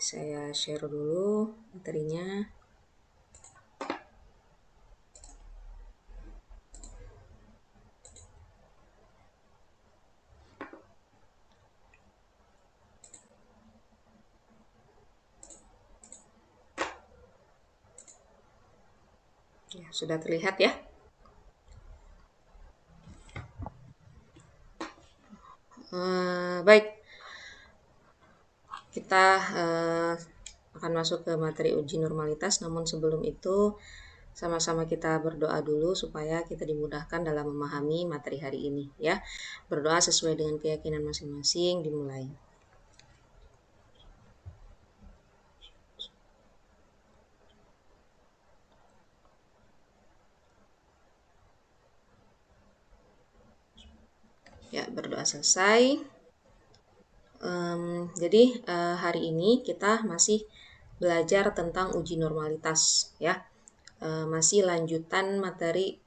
saya share dulu materinya. Ya, sudah terlihat ya. Baik, kita akan masuk ke materi uji normalitas, namun sebelum itu sama-sama kita berdoa dulu supaya kita dimudahkan dalam memahami materi hari ini ya. Berdoa sesuai dengan keyakinan masing-masing, dimulai. Ya, berdoa selesai. Jadi hari ini kita masih belajar tentang uji normalitas ya. Masih lanjutan materi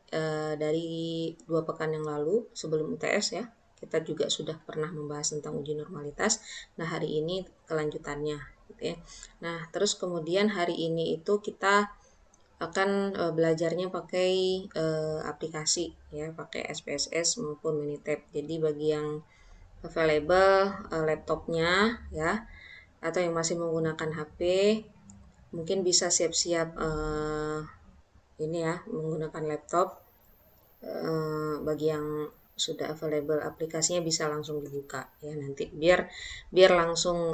dari 2 pekan yang lalu sebelum UTS ya. Kita juga sudah pernah membahas tentang uji normalitas. Nah, hari ini kelanjutannya gitu ya. Nah, terus kemudian hari ini itu kita akan belajarnya pakai aplikasi ya, pakai SPSS maupun Minitab. Jadi bagi yang available laptopnya ya, atau yang masih menggunakan HP, mungkin bisa siap-siap ini ya, menggunakan laptop. Bagi yang sudah available aplikasinya bisa langsung dibuka ya, nanti biar langsung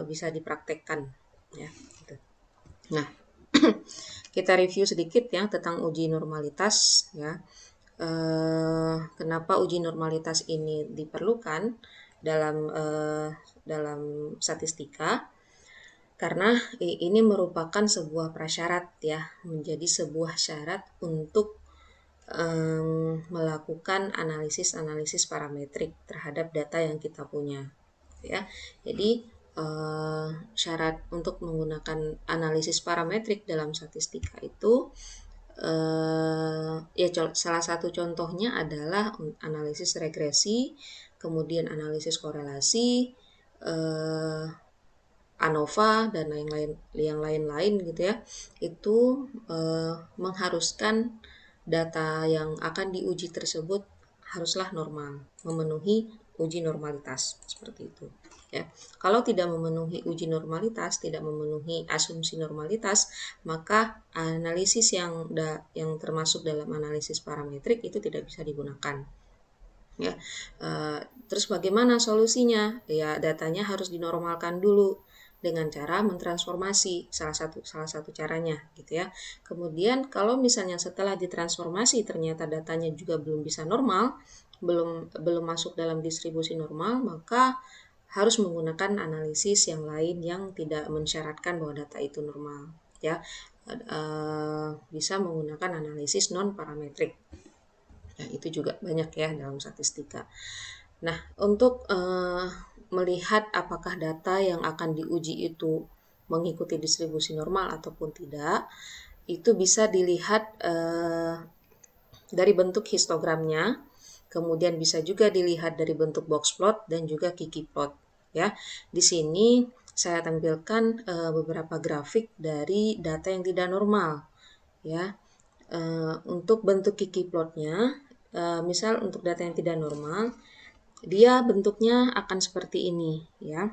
bisa dipraktekkan ya gitu. Nah, kita review sedikit ya tentang uji normalitas ya. Kenapa uji normalitas ini diperlukan dalam statistika? Karena ini merupakan sebuah prasyarat ya, menjadi sebuah syarat untuk melakukan analisis parametrik terhadap data yang kita punya ya. Jadi syarat untuk menggunakan analisis parametrik dalam statistika itu ya salah satu contohnya adalah analisis regresi, kemudian analisis korelasi, ANOVA dan yang lain-lain gitu ya. Itu mengharuskan data yang akan diuji tersebut haruslah normal, memenuhi uji normalitas seperti itu ya. Kalau tidak memenuhi uji normalitas, tidak memenuhi asumsi normalitas, maka analisis yang termasuk dalam analisis parametrik itu tidak bisa digunakan ya. Terus bagaimana solusinya? Ya, datanya harus dinormalkan dulu dengan cara mentransformasi, salah satu caranya gitu ya. Kemudian kalau misalnya setelah ditransformasi ternyata datanya juga belum bisa normal, belum masuk dalam distribusi normal, maka harus menggunakan analisis yang lain yang tidak mensyaratkan bahwa data itu normal ya. Bisa menggunakan analisis non parametrik. Nah, itu juga banyak ya dalam statistika. Nah, untuk melihat apakah data yang akan diuji itu mengikuti distribusi normal ataupun tidak, itu bisa dilihat dari bentuk histogramnya, kemudian bisa juga dilihat dari bentuk box plot dan juga Kiki plot. Ya, di sini saya tampilkan beberapa grafik dari data yang tidak normal. Ya, untuk bentuk Kiki plotnya, misal untuk data yang tidak normal, dia bentuknya akan seperti ini ya.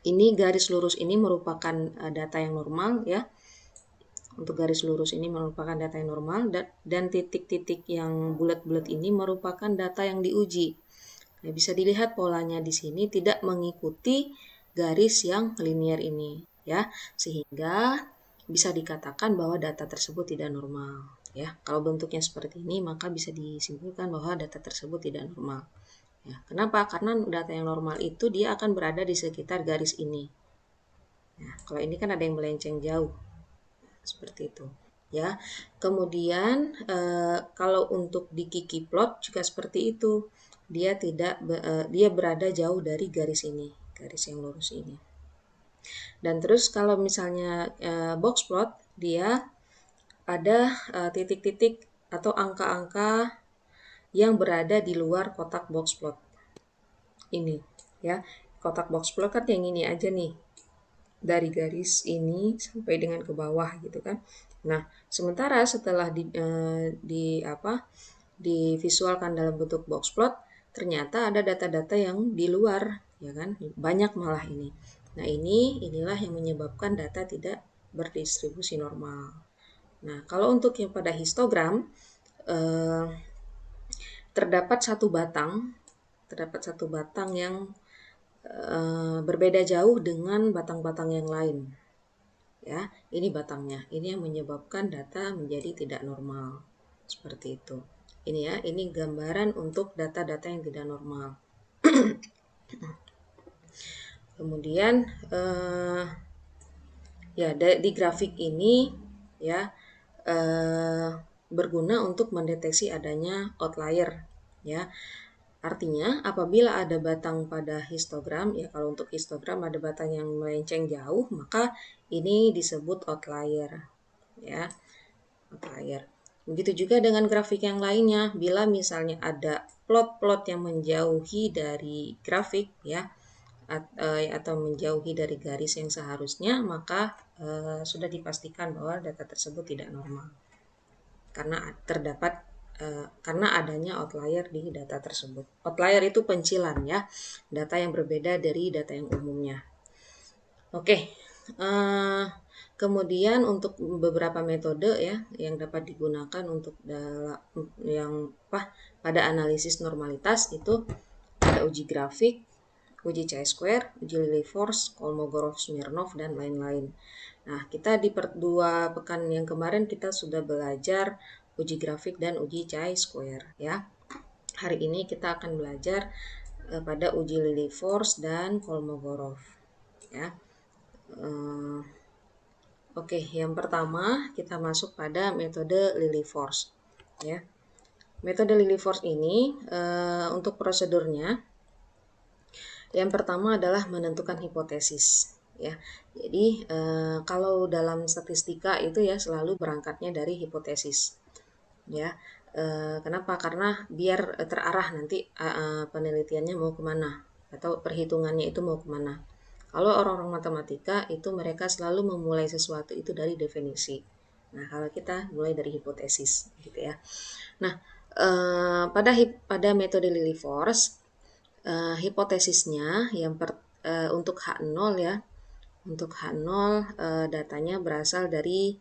Ini garis lurus ini merupakan data yang normal ya. Untuk garis lurus ini merupakan data yang normal dan titik-titik yang bulat-bulat ini merupakan data yang diuji. Nah, bisa dilihat polanya di sini tidak mengikuti garis yang linier ini ya. Sehingga bisa dikatakan bahwa data tersebut tidak normal ya. Kalau bentuknya seperti ini maka bisa disimpulkan bahwa data tersebut tidak normal. Ya, kenapa? Karena data yang normal itu dia akan berada di sekitar garis ini. Nah, kalau ini kan ada yang melenceng jauh, seperti itu. Ya, kemudian kalau untuk di Kiki plot juga seperti itu. Dia berada jauh dari garis ini, garis yang lurus ini. Dan terus kalau misalnya box plot, dia ada titik-titik atau angka-angka yang berada di luar kotak box plot ini ya. Kotak box plot kan yang ini aja nih dari garis ini sampai dengan ke bawah gitu kan. Nah, sementara setelah divisualkan dalam bentuk box plot, ternyata ada data-data yang di luar, ya kan? Banyak malah ini. Nah, inilah yang menyebabkan data tidak berdistribusi normal. Nah, kalau untuk yang pada histogram, eh, terdapat satu batang yang berbeda jauh dengan batang-batang yang lain. Ya, ini batangnya. Ini yang menyebabkan data menjadi tidak normal. Seperti itu. Ini ya, ini gambaran untuk data-data yang tidak normal. Kemudian ya di grafik ini ya berguna untuk mendeteksi adanya outlier ya. Artinya apabila ada batang pada histogram, ya kalau untuk histogram ada batang yang melenceng jauh, maka ini disebut outlier ya, outlier. Begitu juga dengan grafik yang lainnya, bila misalnya ada plot-plot yang menjauhi dari grafik ya, atau menjauhi dari garis yang seharusnya, maka sudah dipastikan bahwa data tersebut tidak normal karena adanya outlier di data tersebut. Outlier itu pencilan ya, data yang berbeda dari data yang umumnya. Oke, kemudian untuk beberapa metode ya yang dapat digunakan untuk pada analisis normalitas itu ada uji grafik, uji chi-square, uji Lilliefors, Kolmogorov-Smirnov, dan lain-lain. Nah, kita di 2 pekan yang kemarin kita sudah belajar uji grafik dan uji chi-square ya. Hari ini kita akan belajar pada uji Lilliefors dan Kolmogorov ya. Oke, yang pertama kita masuk pada metode Lilliefors ya. Metode Lilliefors ini untuk prosedurnya yang pertama adalah menentukan hipotesis ya. Jadi kalau dalam statistika itu ya selalu berangkatnya dari hipotesis ya. Kenapa? Karena biar terarah nanti penelitiannya mau kemana atau perhitungannya itu mau kemana. Kalau orang-orang matematika itu mereka selalu memulai sesuatu itu dari definisi. Nah, kalau kita mulai dari hipotesis gitu ya. Nah, pada metode Lilliefors hipotesisnya untuk H0 ya. Untuk H0 datanya berasal dari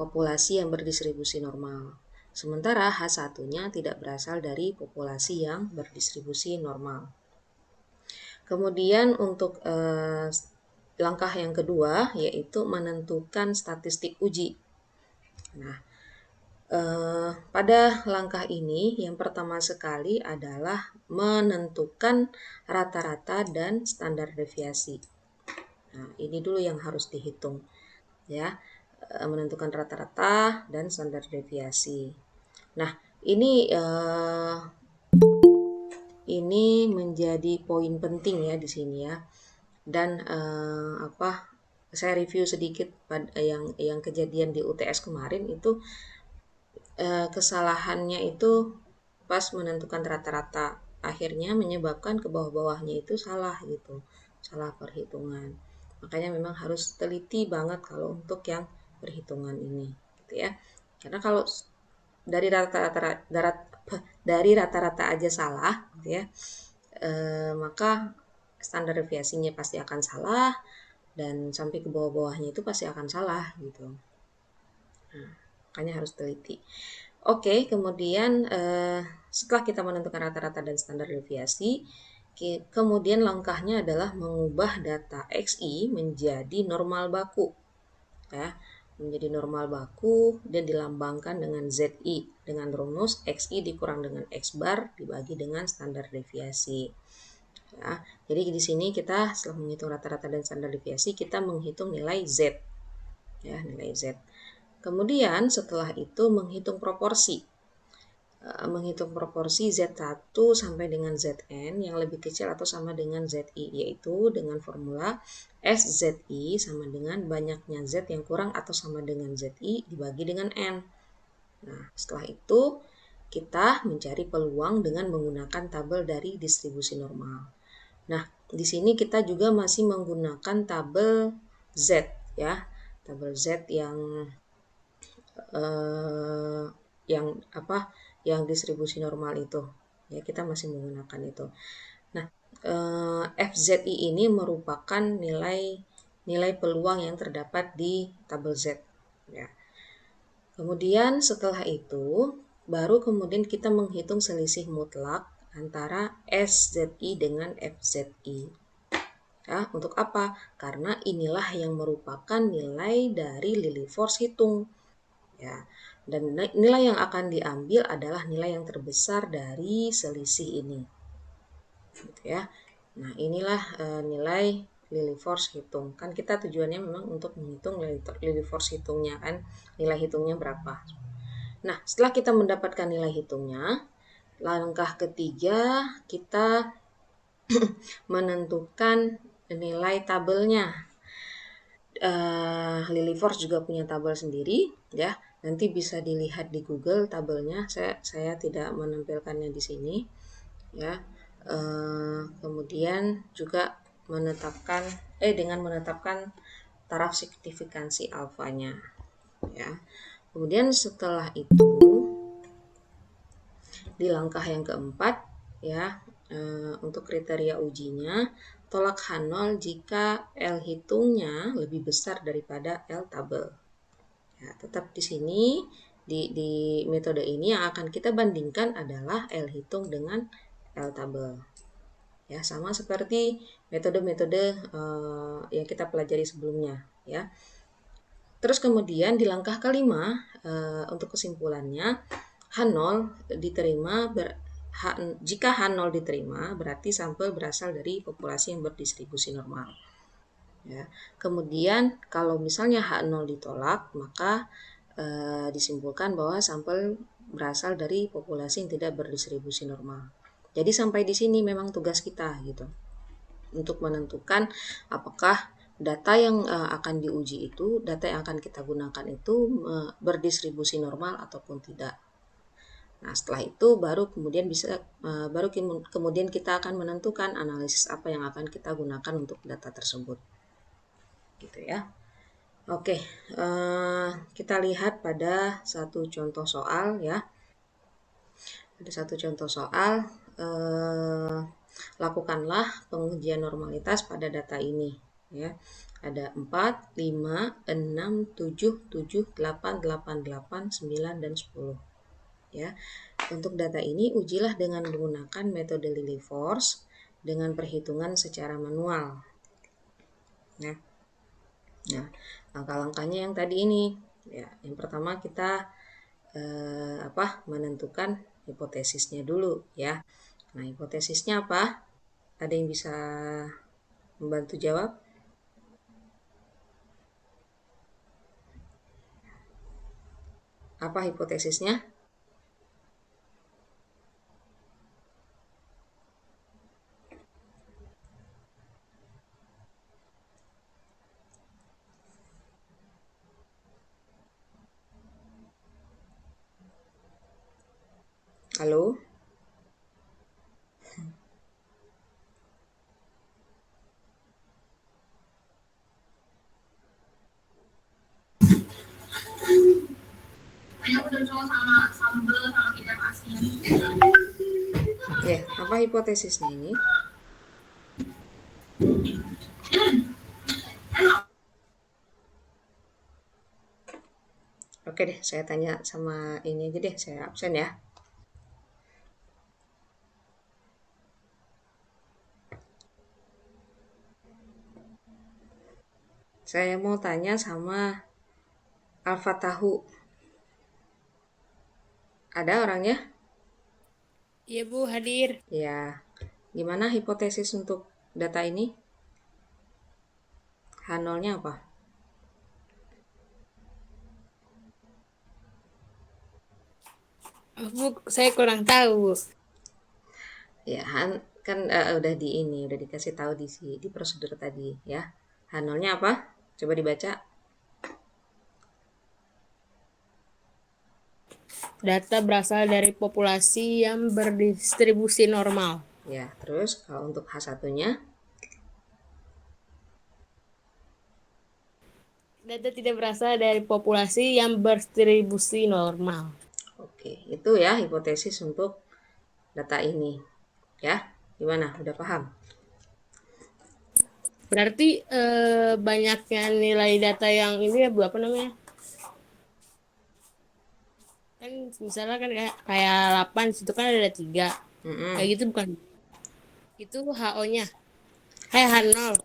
populasi yang berdistribusi normal. Sementara H1-nya tidak berasal dari populasi yang berdistribusi normal. Kemudian untuk langkah yang kedua yaitu menentukan statistik uji. Nah, pada langkah ini yang pertama sekali adalah menentukan rata-rata dan standar deviasi. Nah, ini dulu yang harus dihitung ya, menentukan rata-rata dan standar deviasi. Nah, ini menjadi poin penting ya di sini ya. Dan saya review sedikit pada yang kejadian di UTS kemarin itu kesalahannya itu pas menentukan rata-rata, akhirnya menyebabkan ke bawah-bawahnya itu salah gitu, salah perhitungan. Makanya memang harus teliti banget kalau untuk yang perhitungan ini gitu ya. Karena kalau dari rata-rata aja salah gitu ya, maka standar deviasinya pasti akan salah dan sampai ke bawah-bawahnya itu pasti akan salah gitu. Nah, makanya harus teliti. Oke, kemudian setelah kita menentukan rata-rata dan standar deviasi, kemudian langkahnya adalah mengubah data XI menjadi normal baku. Ya, menjadi normal baku dan dilambangkan dengan ZI dengan rumus XI dikurang dengan X bar dibagi dengan standar deviasi. Ya, jadi di sini kita setelah menghitung rata-rata dan standar deviasi, kita menghitung nilai Z. Ya, nilai Z. Kemudian setelah itu menghitung proporsi. Menghitung proporsi Z1 sampai dengan Zn yang lebih kecil atau sama dengan Zi, yaitu dengan formula SZI sama dengan banyaknya Z yang kurang atau sama dengan Zi dibagi dengan N. Nah, setelah itu kita mencari peluang dengan menggunakan tabel dari distribusi normal. Nah, di sini kita juga masih menggunakan tabel Z ya, tabel Z eh, yang apa yang distribusi normal itu ya, kita masih menggunakan itu. Nah, FZI ini merupakan nilai peluang yang terdapat di tabel Z ya. Kemudian setelah itu baru kemudian kita menghitung selisih mutlak antara SZI dengan FZI. Ya, untuk apa? Karena inilah yang merupakan nilai dari Lillie Force hitung. Ya, dan nilai yang akan diambil adalah nilai yang terbesar dari selisih ini. Gitu ya. Nah, inilah nilai Lillie Force hitung. Kan kita tujuannya memang untuk menghitung Lillie Force hitungnya kan, nilai hitungnya berapa. Nah, setelah kita mendapatkan nilai hitungnya, langkah ketiga kita menentukan nilai tabelnya. Lillie Force juga punya tabel sendiri ya. Nanti bisa dilihat di Google tabelnya. Saya tidak menampilkannya di sini ya. Kemudian juga dengan menetapkan taraf signifikansi alfanya ya. Kemudian setelah itu di langkah yang keempat ya, untuk kriteria ujinya tolak H0 jika L hitungnya lebih besar daripada L tabel. Ya, tetap di sini di metode ini yang akan kita bandingkan adalah L hitung dengan L tabel. Ya, sama seperti metode-metode yang kita pelajari sebelumnya ya. Terus kemudian di langkah kelima untuk kesimpulannya H0 diterima jika H0 diterima berarti sampel berasal dari populasi yang berdistribusi normal. Ya. Kemudian kalau misalnya H0 ditolak maka disimpulkan bahwa sampel berasal dari populasi yang tidak berdistribusi normal. Jadi sampai di sini memang tugas kita gitu untuk menentukan apakah data yang akan diuji itu, data yang akan kita gunakan itu berdistribusi normal ataupun tidak. Nah, setelah itu baru kemudian kita akan menentukan analisis apa yang akan kita gunakan untuk data tersebut. Gitu ya. Oke, kita lihat pada satu contoh soal ya. Ada satu contoh soal, lakukanlah pengujian normalitas pada data ini ya. Ada 4, 5, 6, 7, 7, 8, 8, 8, 9, dan 10. Ya. Untuk data ini ujilah dengan menggunakan metode Lillie Force dengan perhitungan secara manual. Ya. Nah, langkah-langkahnya yang tadi ini. Ya, yang pertama kita menentukan hipotesisnya dulu ya. Nah, hipotesisnya apa? Ada yang bisa membantu jawab? Apa hipotesisnya? Halo? Ya, apa hipotesisnya ini? Oke deh, saya tanya sama ini aja deh, saya absen ya. Saya mau tanya sama Alfa Tahu. Ada orangnya? Iya Bu, hadir. Ya. Gimana hipotesis untuk data ini? H0-nya apa? Bu, saya kurang tahu, Bu. Ya, kan udah dikasih tahu di prosedur tadi ya. H0-nya apa? Coba dibaca. Data berasal dari populasi yang berdistribusi normal. Ya, terus kalau untuk H1-nya Data tidak berasal dari populasi yang berdistribusi normal. Oke, itu ya hipotesis untuk data ini. Ya, gimana? Udah paham? Berarti banyaknya nilai data yang ini ya Bu, apa namanya? Kan misalnya kan kayak 8 situ kan ada 3. Kayak Mm-mm. gitu bukan? Itu HO-nya. H0.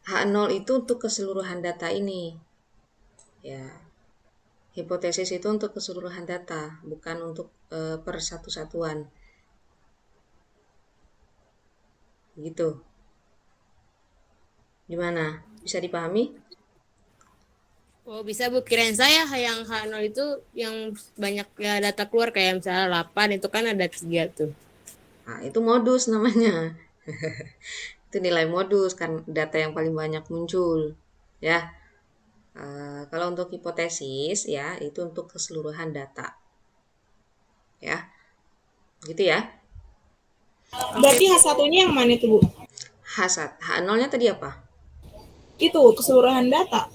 H0 itu untuk keseluruhan data ini. Ya, hipotesis itu untuk keseluruhan data, bukan untuk per satu-satuan. Gitu. Gimana? Bisa dipahami? Oh bisa Bu, kirain saya yang H0 itu yang banyak ya data keluar kayak misalnya 8 itu kan ada 3 tuh. Nah, itu modus namanya. Itu nilai modus kan data yang paling banyak muncul. Ya, kalau untuk hipotesis ya itu untuk keseluruhan data. Ya, gitu ya. Berarti H1-nya yang mana itu, Bu? H0-nya tadi apa? Itu keseluruhan data.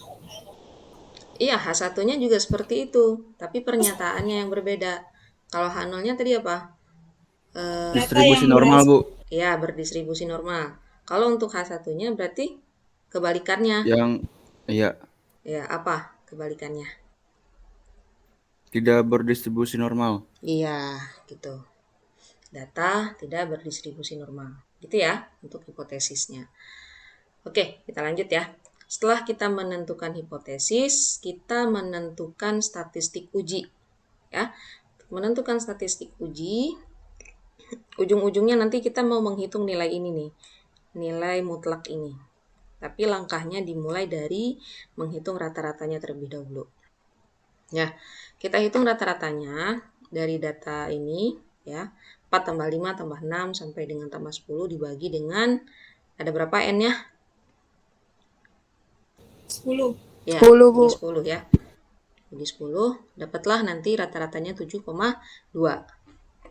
Iya, H1-nya juga seperti itu, tapi pernyataannya yang berbeda. Kalau H0-nya tadi apa? Data Distribusi yang normal, Bu. Ya, berdistribusi normal. Kalau untuk H1-nya berarti kebalikannya. Yang iya, Ya, apa kebalikannya? tidak berdistribusi normal. Iya, gitu. Data tidak berdistribusi normal. Gitu ya, untuk hipotesisnya. Oke, kita lanjut ya. Setelah kita menentukan hipotesis, kita menentukan statistik uji. Ya, menentukan statistik uji, ujung-ujungnya nanti kita mau menghitung nilai ini nih, nilai mutlak ini. Tapi langkahnya dimulai dari menghitung rata-ratanya terlebih dahulu. Ya, kita hitung rata-ratanya dari data ini ya. 4 tambah 5 tambah 6 sampai dengan tambah 10 dibagi dengan ada berapa n-nya? 10. Ya, 10 Bu. bagi 10 ya. Bagi 10 dapatlah nanti rata-ratanya 7,2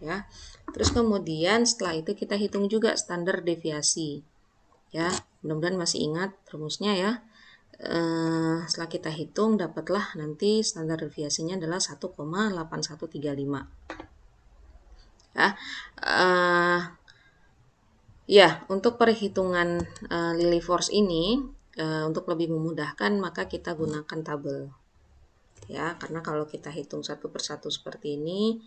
ya. Terus kemudian setelah itu kita hitung juga standar deviasi. Ya, mudah-mudahan masih ingat rumusnya ya. Setelah kita hitung dapatlah nanti standar deviasinya adalah 1,8135. Ya. Ya, untuk perhitungan Lillie force ini untuk lebih memudahkan maka kita gunakan tabel. Ya, karena kalau kita hitung satu persatu seperti ini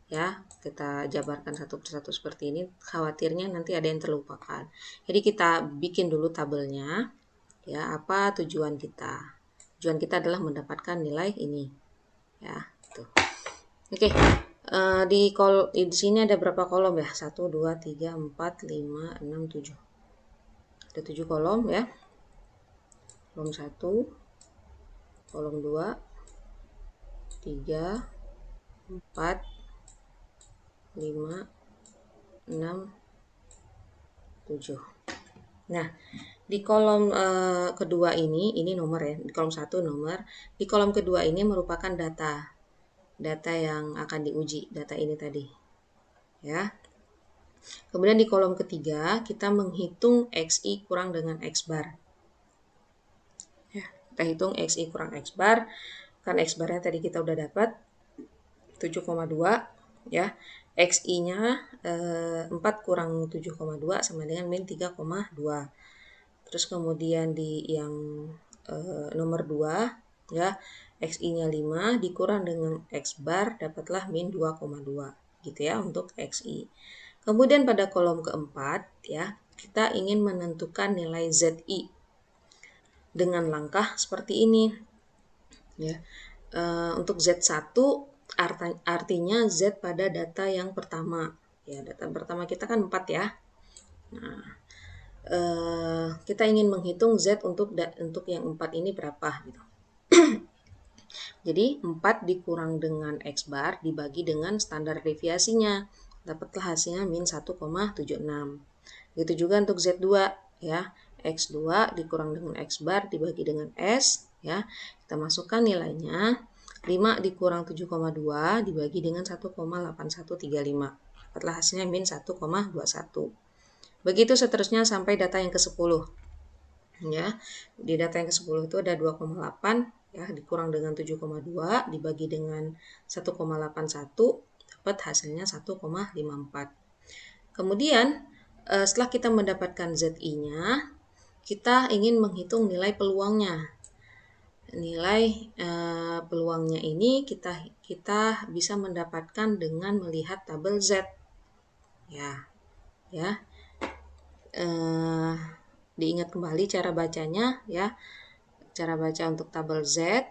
ya, kita jabarkan satu persatu seperti ini, khawatirnya nanti ada yang terlupakan. Jadi kita bikin dulu tabelnya. Ya, apa tujuan kita? Tujuan kita adalah mendapatkan nilai ini. Ya, gitu. Oke. Di sini ada berapa kolom ya? 1 2 3 4 5 6 7. Ada 7 kolom ya. Kolom 1, kolom 2, 3, 4, 5, 6, 7. Nah, di kolom kedua ini nomor ya. Di kolom 1 nomor, di kolom kedua ini merupakan data yang akan diuji, data ini tadi. Ya. Kemudian di kolom ketiga kita menghitung XI kurang dengan X bar. Ya, kita hitung XI kurang X bar. Kan X barnya tadi kita udah dapat 7,2 ya. XI-nya 4 kurang 7,2 sama dengan min 3,2. Terus kemudian di yang nomor 2 ya, XI-nya 5 dikurang dengan X bar dapatlah min 2,2 gitu ya untuk XI. Kemudian pada kolom keempat ya, kita ingin menentukan nilai ZI dengan langkah seperti ini. Ya. Untuk Z1 artinya Z pada data yang pertama. Ya, data pertama kita kan 4 ya. Nah, kita ingin menghitung Z untuk yang 4 ini berapa gitu. Jadi 4 dikurang dengan X bar dibagi dengan standar deviasinya. Dapatlah hasilnya min 1,76. Begitu juga untuk Z2 ya. X2 dikurang dengan X bar dibagi dengan S ya. Kita masukkan nilainya 5 dikurang 7,2 dibagi dengan 1,8135. Dapatlah hasilnya min 1,21. Begitu seterusnya sampai data yang ke-10. Ya, di data yang ke-10 itu ada 2,8 ya, dikurang dengan 7,2 dibagi dengan 1,81 dapat hasilnya 1,54. Kemudian setelah kita mendapatkan ZI-nya, kita ingin menghitung nilai peluangnya. Nilai peluangnya ini kita bisa mendapatkan dengan melihat tabel Z. Ya. Diingat kembali cara bacanya ya. Cara baca untuk tabel Z.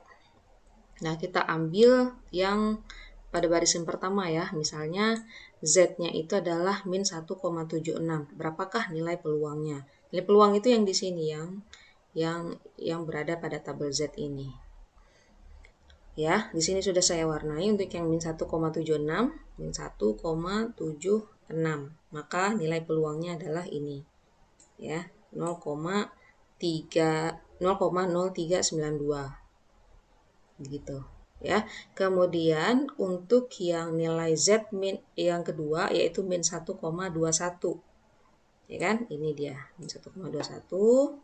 Nah, kita ambil yang pada barisan pertama ya. Misalnya Z-nya itu adalah min 1,76. Berapakah nilai peluangnya? Nilai peluang itu yang di sini yang berada pada tabel Z ini. Ya, di sini sudah saya warnai untuk yang min 1,76, min 1,76. Maka nilai peluangnya adalah ini. Ya, 0,0392. Gitu ya. Kemudian untuk yang nilai Z min yang kedua yaitu min 1,21. Ya kan? Ini dia, min 1,21.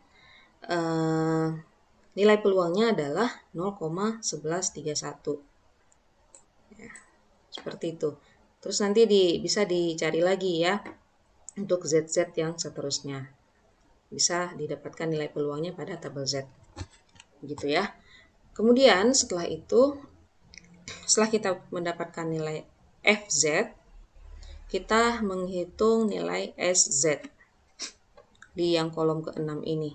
Nilai peluangnya adalah 0,1131. Ya, seperti itu. Terus nanti bisa dicari lagi ya untuk ZZ yang seterusnya. Bisa didapatkan nilai peluangnya pada tabel Z. Gitu ya. Kemudian setelah kita mendapatkan nilai FZ, kita menghitung nilai SZ di yang kolom ke-6 ini.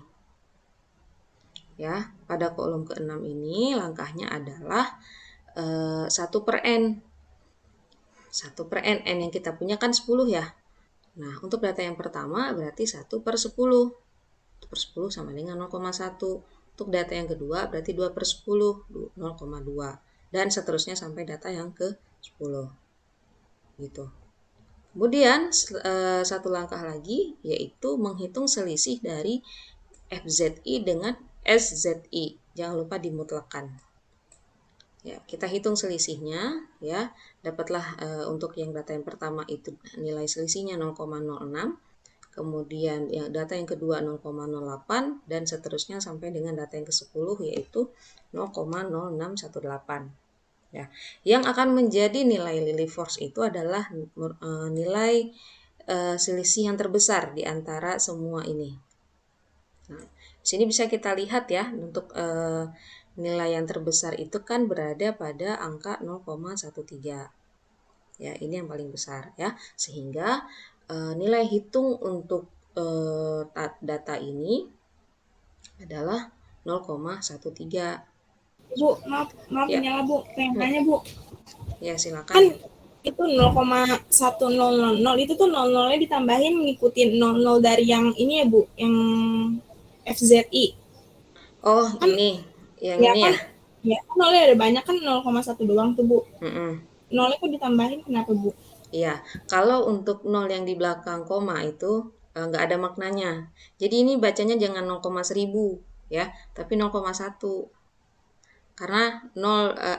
Ya, pada kolom ke-6 ini langkahnya adalah 1/n. 1/n, n yang kita punya kan 10 ya. Nah, untuk data yang pertama berarti 1/10. 1/10 sama dengan 0,1. Untuk data yang kedua berarti 2/10, 0,2. Dan seterusnya sampai data yang ke-10. Gitu. Kemudian satu langkah lagi yaitu menghitung selisih dari FZI dengan SZI. Jangan lupa dimutlakkan. Ya, kita hitung selisihnya ya. Dapatlah untuk yang data yang pertama itu nilai selisihnya 0,06. Kemudian data yang kedua 0,08 dan seterusnya sampai dengan data yang ke-10 yaitu 0,0618. Ya, yang akan menjadi nilai Lillie force itu adalah nilai selisih yang terbesar di antara semua ini. Nah, di sini bisa kita lihat ya untuk nilai yang terbesar itu kan berada pada angka 0,13. Ya, ini yang paling besar ya. Sehingga nilai hitung untuk data ini adalah 0,13. Bu, maaf Ya. menyala Bu, pengen tanya Bu. Ya, silakan. Kan itu 0,1000 itu tuh 00-nya ditambahin ngikutin 00 dari yang ini ya Bu, yang FZI. Oh, Kan, ini yang ya ini kan, ya. ya nolnya ada banyak kan 0,1 doang tuh Bu. Mm-mm. Nolnya kok ditambahin kenapa Bu? Iya, kalau untuk 0 yang di belakang koma itu nggak ada maknanya. Jadi ini bacanya jangan 0,1000 ya, tapi 0,1. Karena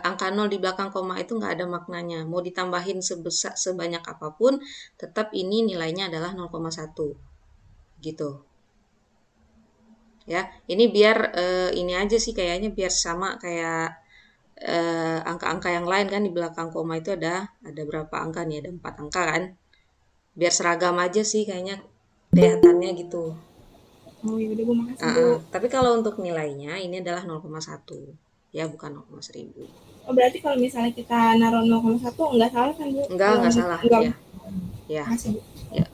angka 0 di belakang koma itu nggak ada maknanya. Mau ditambahin sebanyak apapun, tetap ini nilainya adalah 0,1. Gitu. Ya, ini biar ini aja sih kayaknya biar sama kayak angka-angka yang lain kan di belakang koma itu ada berapa angka nih? Ada 4 angka kan? Biar seragam aja sih kayaknya kelihatannya gitu. Oh ya udah Bu, makasih Bu. Tapi kalau untuk nilainya ini adalah 0,1 ya, bukan 0,1000. Oh, berarti kalau misalnya kita naruh 0,1 nggak salah kan Bu? Enggak salah ya. Ya. Makasih Bu. Ya.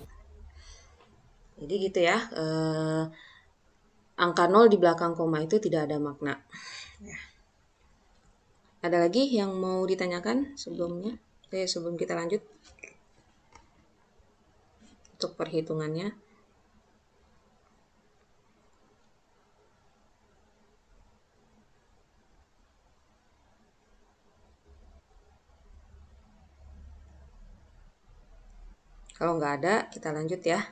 Jadi gitu ya. Angka 0 di belakang koma itu tidak ada makna. Ya. Ada lagi yang mau ditanyakan sebelumnya? Sebelum kita lanjut untuk perhitungannya. Kalau nggak ada, kita lanjut ya.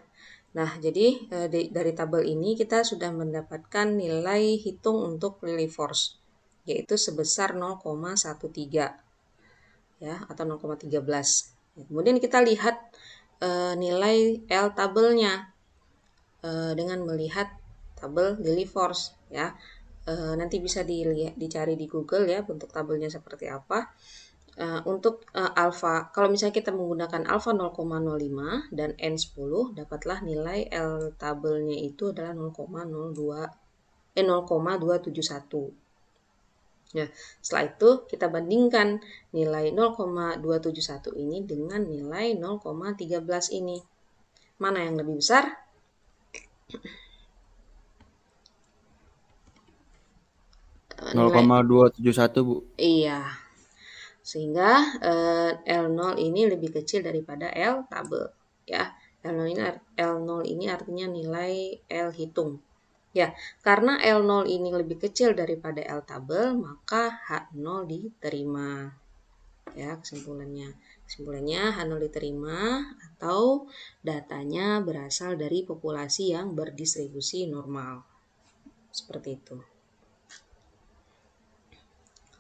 Nah, jadi dari tabel ini kita sudah mendapatkan nilai hitung untuk Lillie force, yaitu sebesar 0,13 ya, atau 0,13. Kemudian kita lihat nilai L tabelnya dengan melihat tabel Lillie Force ya. Nanti bisa dicari di Google ya bentuk tabelnya seperti apa. Untuk alfa, kalau misalnya kita menggunakan alfa 0,05 dan N10, dapatlah nilai L tabelnya itu adalah 0,271. Ya, setelah itu kita bandingkan nilai 0,271 ini dengan nilai 0,13 ini. Mana yang lebih besar? Nilai 0,271 Bu. Iya. Sehingga L0 ini lebih kecil daripada L tabel ya. L0 ini artinya nilai L hitung. Ya, karena L0 ini lebih kecil daripada L tabel, maka H0 diterima. Ya, kesimpulannya. Kesimpulannya H0 diterima atau datanya berasal dari populasi yang berdistribusi normal. Seperti itu.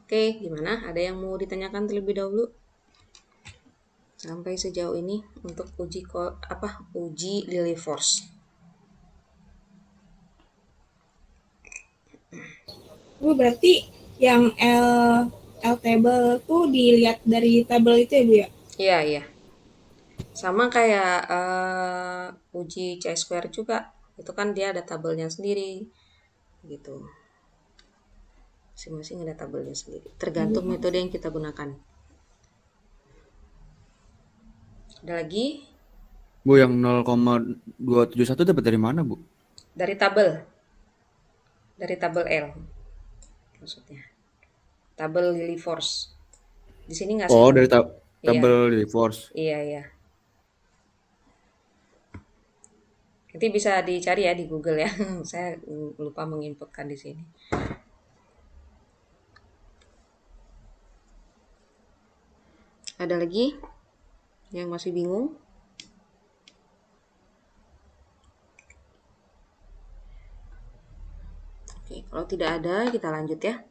Oke, gimana? Ada yang mau ditanyakan terlebih dahulu? Sampai sejauh ini untuk uji Lillie Force. Bu, berarti yang L table tuh dilihat dari tabel itu ya Bu ya? Iya, iya. Sama kayak uji C-square juga. Itu kan dia ada tabelnya sendiri. Gitu. Masing-masing ada tabelnya sendiri. Tergantung metode yang kita gunakan. Ada lagi? Bu, yang 0,271 dapat dari mana Bu? Dari tabel. Dari tabel L. Maksudnya. Tabel Lillie Force. Di sini nggak Oh, saya. dari Iya. tabel Lillie Force. Iya, iya. Nanti bisa dicari ya di Google ya. Saya lupa menginputkan di sini. Ada lagi yang masih bingung? Oke, kalau tidak ada kita lanjut ya.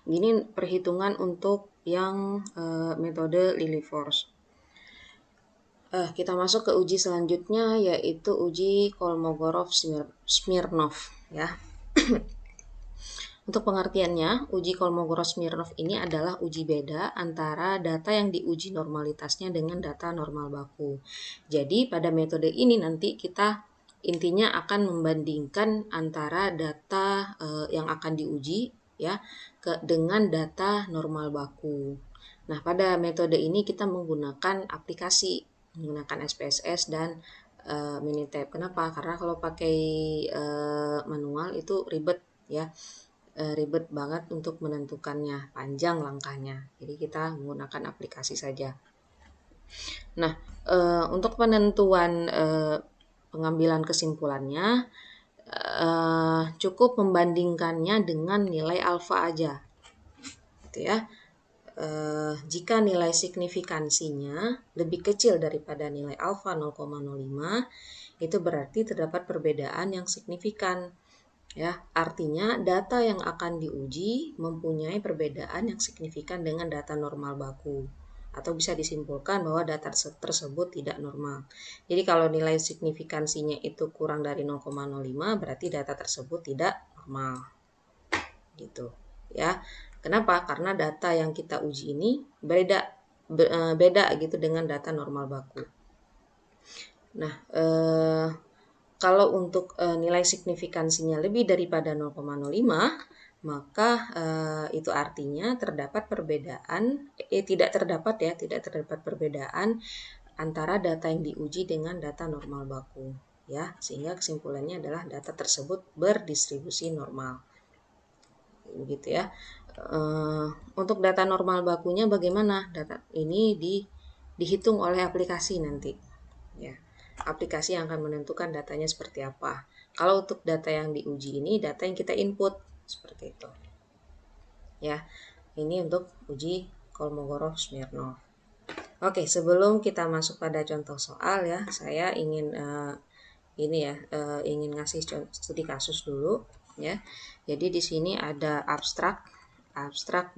Gini perhitungan untuk yang metode Lillie Force. Kita masuk ke uji selanjutnya yaitu uji Kolmogorov-Smirnov ya. Untuk pengertiannya, uji Kolmogorov-Smirnov ini adalah uji beda antara data yang diuji normalitasnya dengan data normal baku. Jadi pada metode ini nanti kita intinya akan membandingkan antara data yang akan diuji ya dengan data normal baku. Nah, pada metode ini kita menggunakan aplikasi, menggunakan SPSS dan Minitab. Kenapa? Karena kalau pakai manual itu ribet ya. Ribet banget untuk menentukannya, panjang langkahnya. Jadi kita menggunakan aplikasi saja. Nah, untuk penentuan pengambilan kesimpulannya cukup membandingkannya dengan nilai alfa aja. Gitu ya. Jika nilai signifikansinya lebih kecil daripada nilai alfa 0,05, itu berarti terdapat perbedaan yang signifikan. Ya, artinya data yang akan diuji mempunyai perbedaan yang signifikan dengan data normal baku. Atau bisa disimpulkan bahwa data tersebut tidak normal. Jadi kalau nilai signifikansinya itu kurang dari 0,05 berarti data tersebut tidak normal. Gitu. Ya. Kenapa? Karena data yang kita uji ini beda gitu dengan data normal baku. Nah, kalau untuk nilai signifikansinya lebih daripada 0,05, maka itu artinya terdapat perbedaan, tidak terdapat perbedaan antara data yang diuji dengan data normal baku, ya, sehingga kesimpulannya adalah data tersebut berdistribusi normal, begitu ya. Untuk data normal bakunya bagaimana? Data ini dihitung oleh aplikasi nanti, ya. Aplikasi yang akan menentukan datanya seperti apa. Kalau untuk data yang diuji ini, data yang kita input seperti itu. Ya, ini untuk uji Kolmogorov-Smirnov. Oke, sebelum kita masuk pada contoh soal ya, saya ingin ingin ngasih studi kasus dulu ya. Jadi di sini ada abstrak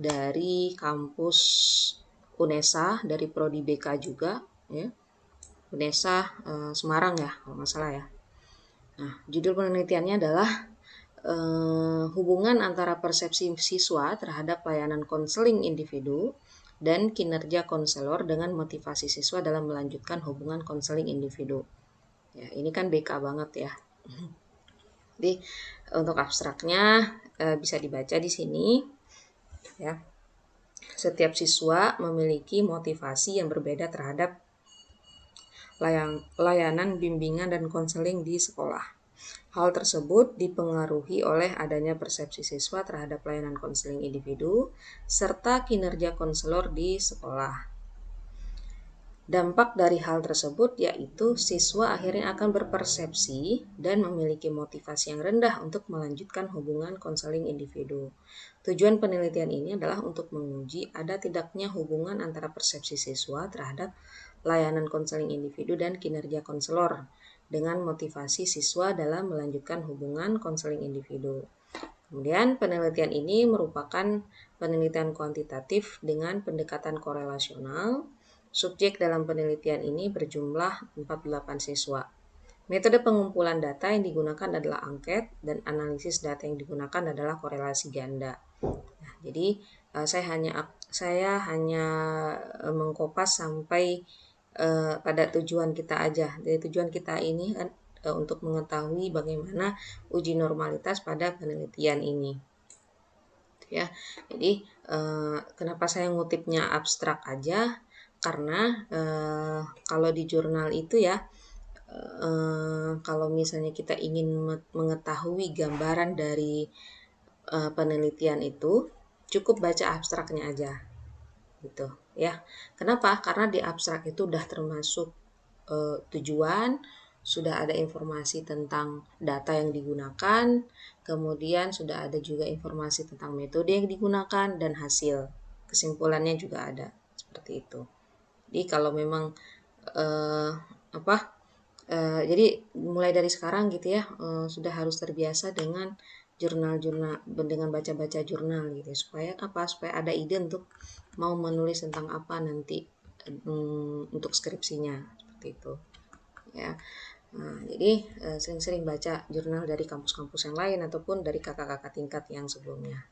dari kampus UNESA dari prodi BK juga ya. UNESA Semarang ya kalau nggak salah ya. Nah, judul penelitiannya adalah hubungan antara persepsi siswa terhadap layanan konseling individu dan kinerja konselor dengan motivasi siswa dalam melanjutkan hubungan konseling individu. Ya, ini kan BK banget ya. Jadi untuk abstraknya bisa dibaca di sini ya. Setiap siswa memiliki motivasi yang berbeda terhadap layanan bimbingan dan konseling di sekolah. Hal tersebut dipengaruhi oleh adanya persepsi siswa terhadap layanan konseling individu serta kinerja konselor di sekolah. Dampak dari hal tersebut yaitu siswa akhirnya akan berpersepsi dan memiliki motivasi yang rendah untuk melanjutkan hubungan konseling individu. Tujuan penelitian ini adalah untuk menguji ada tidaknya hubungan antara persepsi siswa terhadap layanan konseling individu dan kinerja konselor dengan motivasi siswa dalam melanjutkan hubungan konseling individu. Kemudian penelitian ini merupakan penelitian kuantitatif dengan pendekatan korelasional. Subjek dalam penelitian ini berjumlah 48 siswa. Metode pengumpulan data yang digunakan adalah angket dan analisis data yang digunakan adalah korelasi ganda. Nah, jadi saya hanya mengkopas sampai pada tujuan kita aja. Dari tujuan kita ini kan untuk mengetahui bagaimana uji normalitas pada penelitian ini. Ya, jadi kenapa saya ngutipnya abstrak aja? Karena kalau di jurnal itu ya, kalau misalnya kita ingin mengetahui gambaran dari penelitian itu, cukup baca abstraknya aja, gitu ya. Kenapa? Karena di abstrak itu udah termasuk tujuan, sudah ada informasi tentang data yang digunakan, kemudian sudah ada juga informasi tentang metode yang digunakan dan hasil kesimpulannya juga ada, seperti itu. Jadi kalau memang jadi mulai dari sekarang gitu ya, sudah harus terbiasa dengan jurnal-jurnal, dengan baca-baca jurnal gitu, supaya ada ide untuk mau menulis tentang apa nanti untuk skripsinya, seperti itu ya. Nah, jadi sering-sering baca jurnal dari kampus-kampus yang lain ataupun dari kakak-kakak tingkat yang sebelumnya.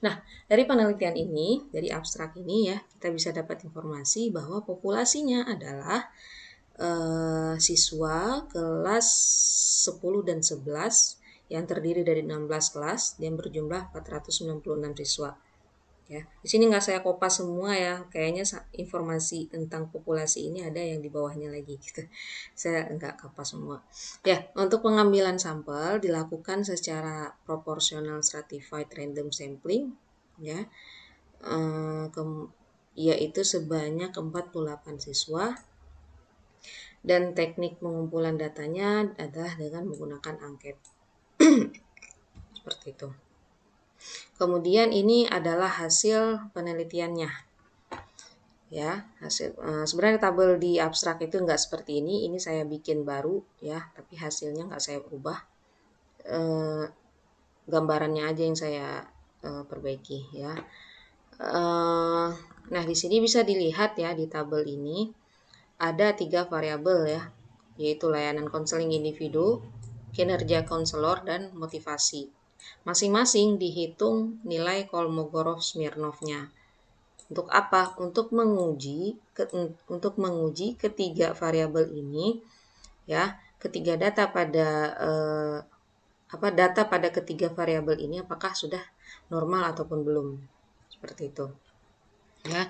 Nah, dari penelitian ini, dari abstrak ini ya, kita bisa dapat informasi bahwa populasinya adalah siswa kelas 10 dan 11 yang terdiri dari 16 kelas yang berjumlah 496 siswa. Ya, di sini nggak saya kopas semua ya, kayaknya informasi tentang populasi ini ada yang di bawahnya lagi gitu. Saya nggak kapas semua. Ya, untuk pengambilan sampel dilakukan secara proporsional stratified random sampling, ya, yaitu sebanyak 48 siswa. Dan teknik pengumpulan datanya adalah dengan menggunakan angket. Seperti itu. Kemudian ini adalah hasil penelitiannya. Ya, sebenarnya tabel di abstrak itu enggak seperti ini. Ini saya bikin baru ya, tapi hasilnya enggak saya ubah. Gambarannya aja yang saya perbaiki ya. Nah, di sini bisa dilihat ya di tabel ini ada 3 variabel ya, yaitu layanan konseling individu, kinerja konselor, dan motivasi. Masing-masing dihitung nilai Kolmogorov-Smirnov-nya. Untuk apa? Untuk menguji ketiga variabel ini ya, ketiga data pada ketiga variabel ini apakah sudah normal ataupun belum. Seperti itu. Ya.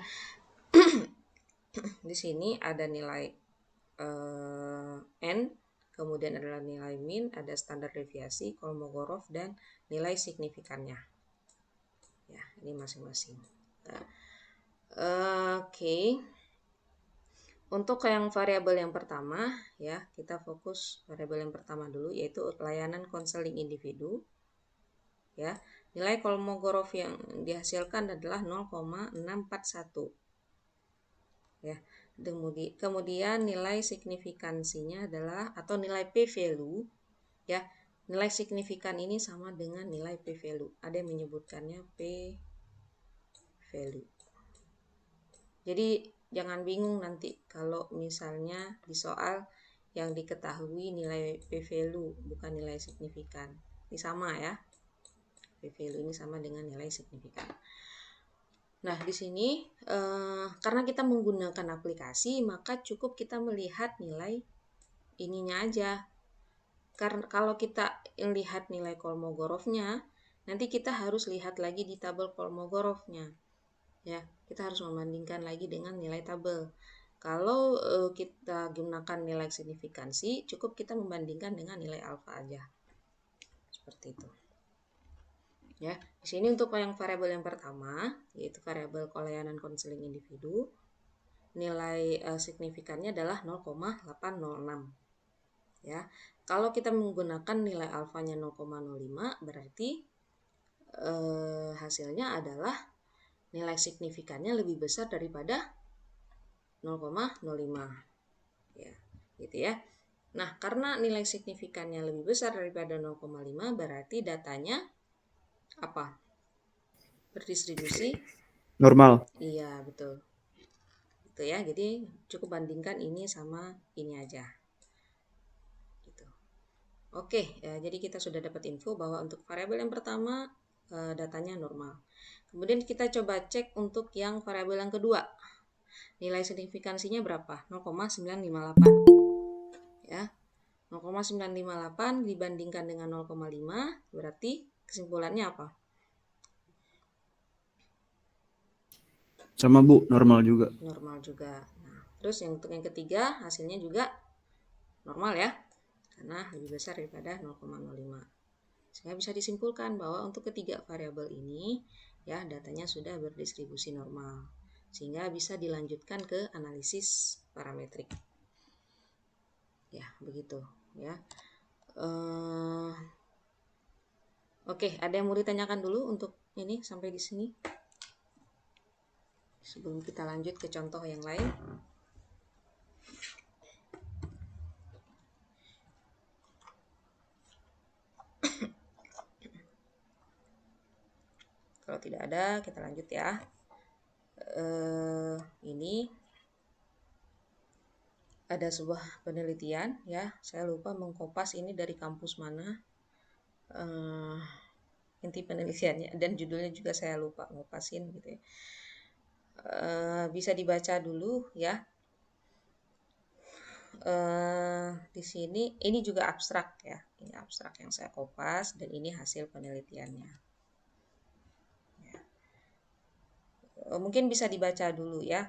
Di sini ada nilai N, kemudian adalah nilai min, ada standar deviasi, Kolmogorov, dan nilai signifikannya. Ya, ini masing-masing. Nah, oke. Untuk yang variabel yang pertama, ya, kita fokus variabel yang pertama dulu, yaitu layanan konseling individu. Ya, nilai Kolmogorov yang dihasilkan adalah 0,641. Ya, kemudian nilai signifikansinya adalah atau nilai p-value ya. Nilai signifikan ini sama dengan nilai p-value. Ada yang menyebutkannya p-value. Jadi jangan bingung nanti kalau misalnya di soal yang diketahui nilai p-value, bukan nilai signifikan. Ini sama ya. P-value ini sama dengan nilai signifikan. Nah, di sini karena kita menggunakan aplikasi, maka cukup kita melihat nilai ininya aja. Karena kalau kita lihat nilai Kolmogorovnya, nanti kita harus lihat lagi di tabel Kolmogorovnya. Ya, kita harus membandingkan lagi dengan nilai tabel. Kalau kita gunakan nilai signifikansi, cukup kita membandingkan dengan nilai alfa aja. Seperti itu. Ya, di sini untuk yang variabel yang pertama, yaitu variabel kelayanan konseling individu, nilai signifikannya adalah 0,806. Ya, kalau kita menggunakan nilai alfanya 0,05, berarti hasilnya adalah nilai signifikannya lebih besar daripada 0,05. Ya, gitu ya. Nah, karena nilai signifikannya lebih besar daripada 0,5, berarti datanya apa? Berdistribusi Normal. Iya, betul. Gitu ya. Jadi cukup bandingkan ini sama ini aja. Gitu. Oke, ya, jadi kita sudah dapat info bahwa untuk variabel yang pertama datanya normal. Kemudian kita coba cek untuk yang variabel yang kedua. Nilai signifikansinya berapa? 0,958. Ya. 0,958 dibandingkan dengan 0,5, berarti kesimpulannya apa? Sama Bu, normal juga. Normal juga. Nah, terus yang untuk yang ketiga hasilnya juga normal ya, karena lebih besar daripada 0,05. Sehingga bisa disimpulkan bahwa untuk ketiga variabel ini ya datanya sudah berdistribusi normal. Sehingga bisa dilanjutkan ke analisis parametrik. Ya, begitu ya. Oke, ada yang mau ditanyakan dulu untuk ini sampai di sini? Sebelum kita lanjut ke contoh yang lain. Kalau tidak ada, kita lanjut ya. Ini ada sebuah penelitian ya. Saya lupa mengkopas ini dari kampus mana. Inti penelitiannya dan judulnya juga saya lupa ngopasin gitu ya. Bisa dibaca dulu ya. Di sini ini juga abstrak ya. Ini abstrak yang saya kopas dan ini hasil penelitiannya. Ya. Mungkin bisa dibaca dulu ya.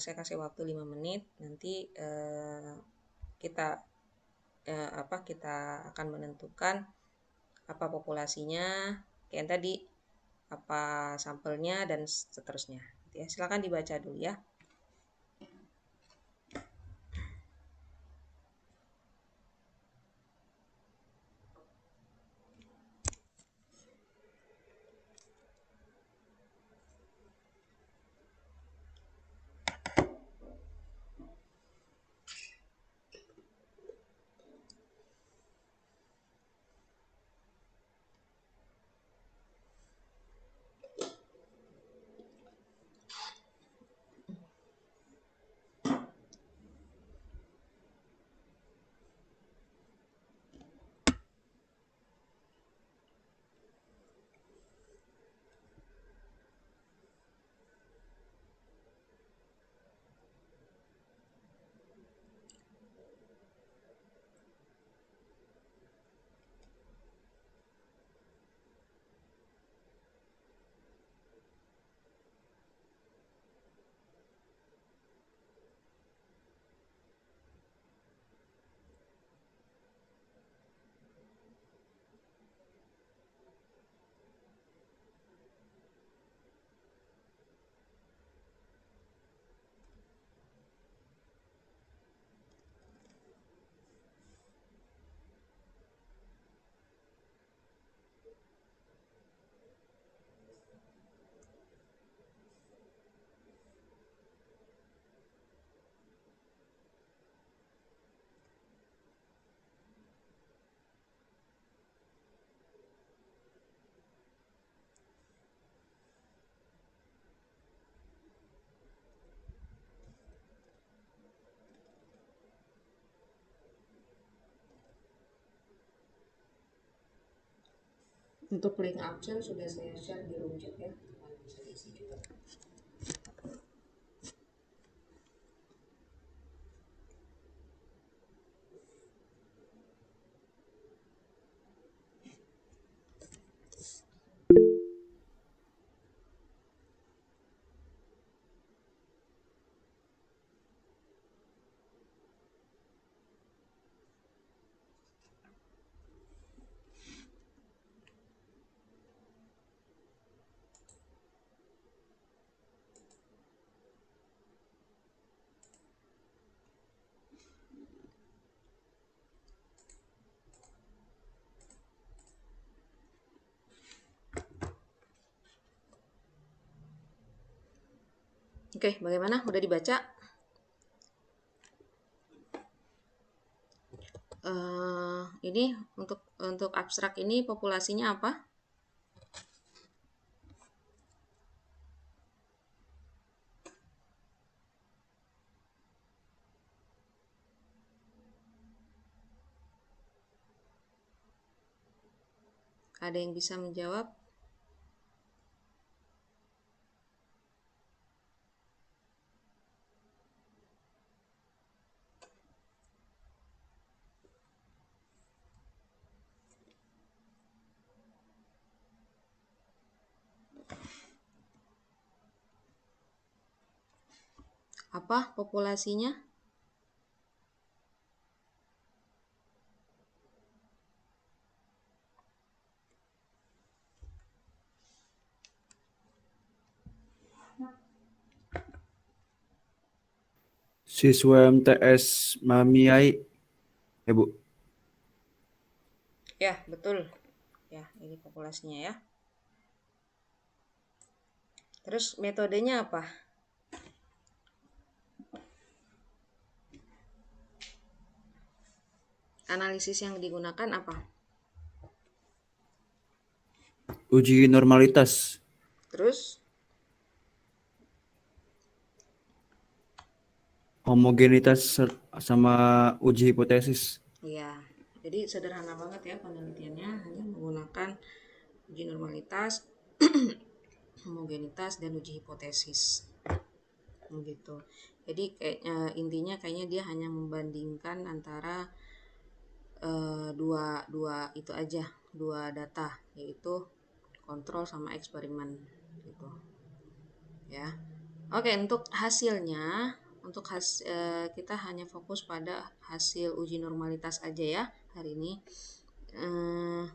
Saya kasih waktu 5 menit. Nanti kita akan menentukan apa populasinya, kayak tadi apa sampelnya dan seterusnya. Ya, silakan dibaca dulu ya. Untuk link absen sudah saya share di room chat ya, teman bisa diisi juga. Oke, bagaimana? Udah dibaca? Ini untuk abstrak ini populasinya apa? Ada yang bisa menjawab? Apa populasinya? Siswa MTS Mamiai, ya Bu. Ya, betul. Ya, ini populasinya ya. Terus metodenya apa? Analisis yang digunakan apa? Uji normalitas. Terus Homogenitas sama uji hipotesis. ya, jadi sederhana banget ya penelitiannya, hanya menggunakan uji normalitas, homogenitas, dan uji hipotesis. Begitu. Jadi intinya kayaknya dia hanya membandingkan antara dua itu aja, dua data, yaitu kontrol sama eksperimen gitu. Ya. Oke, untuk hasilnya, kita hanya fokus pada hasil uji normalitas aja ya hari ini.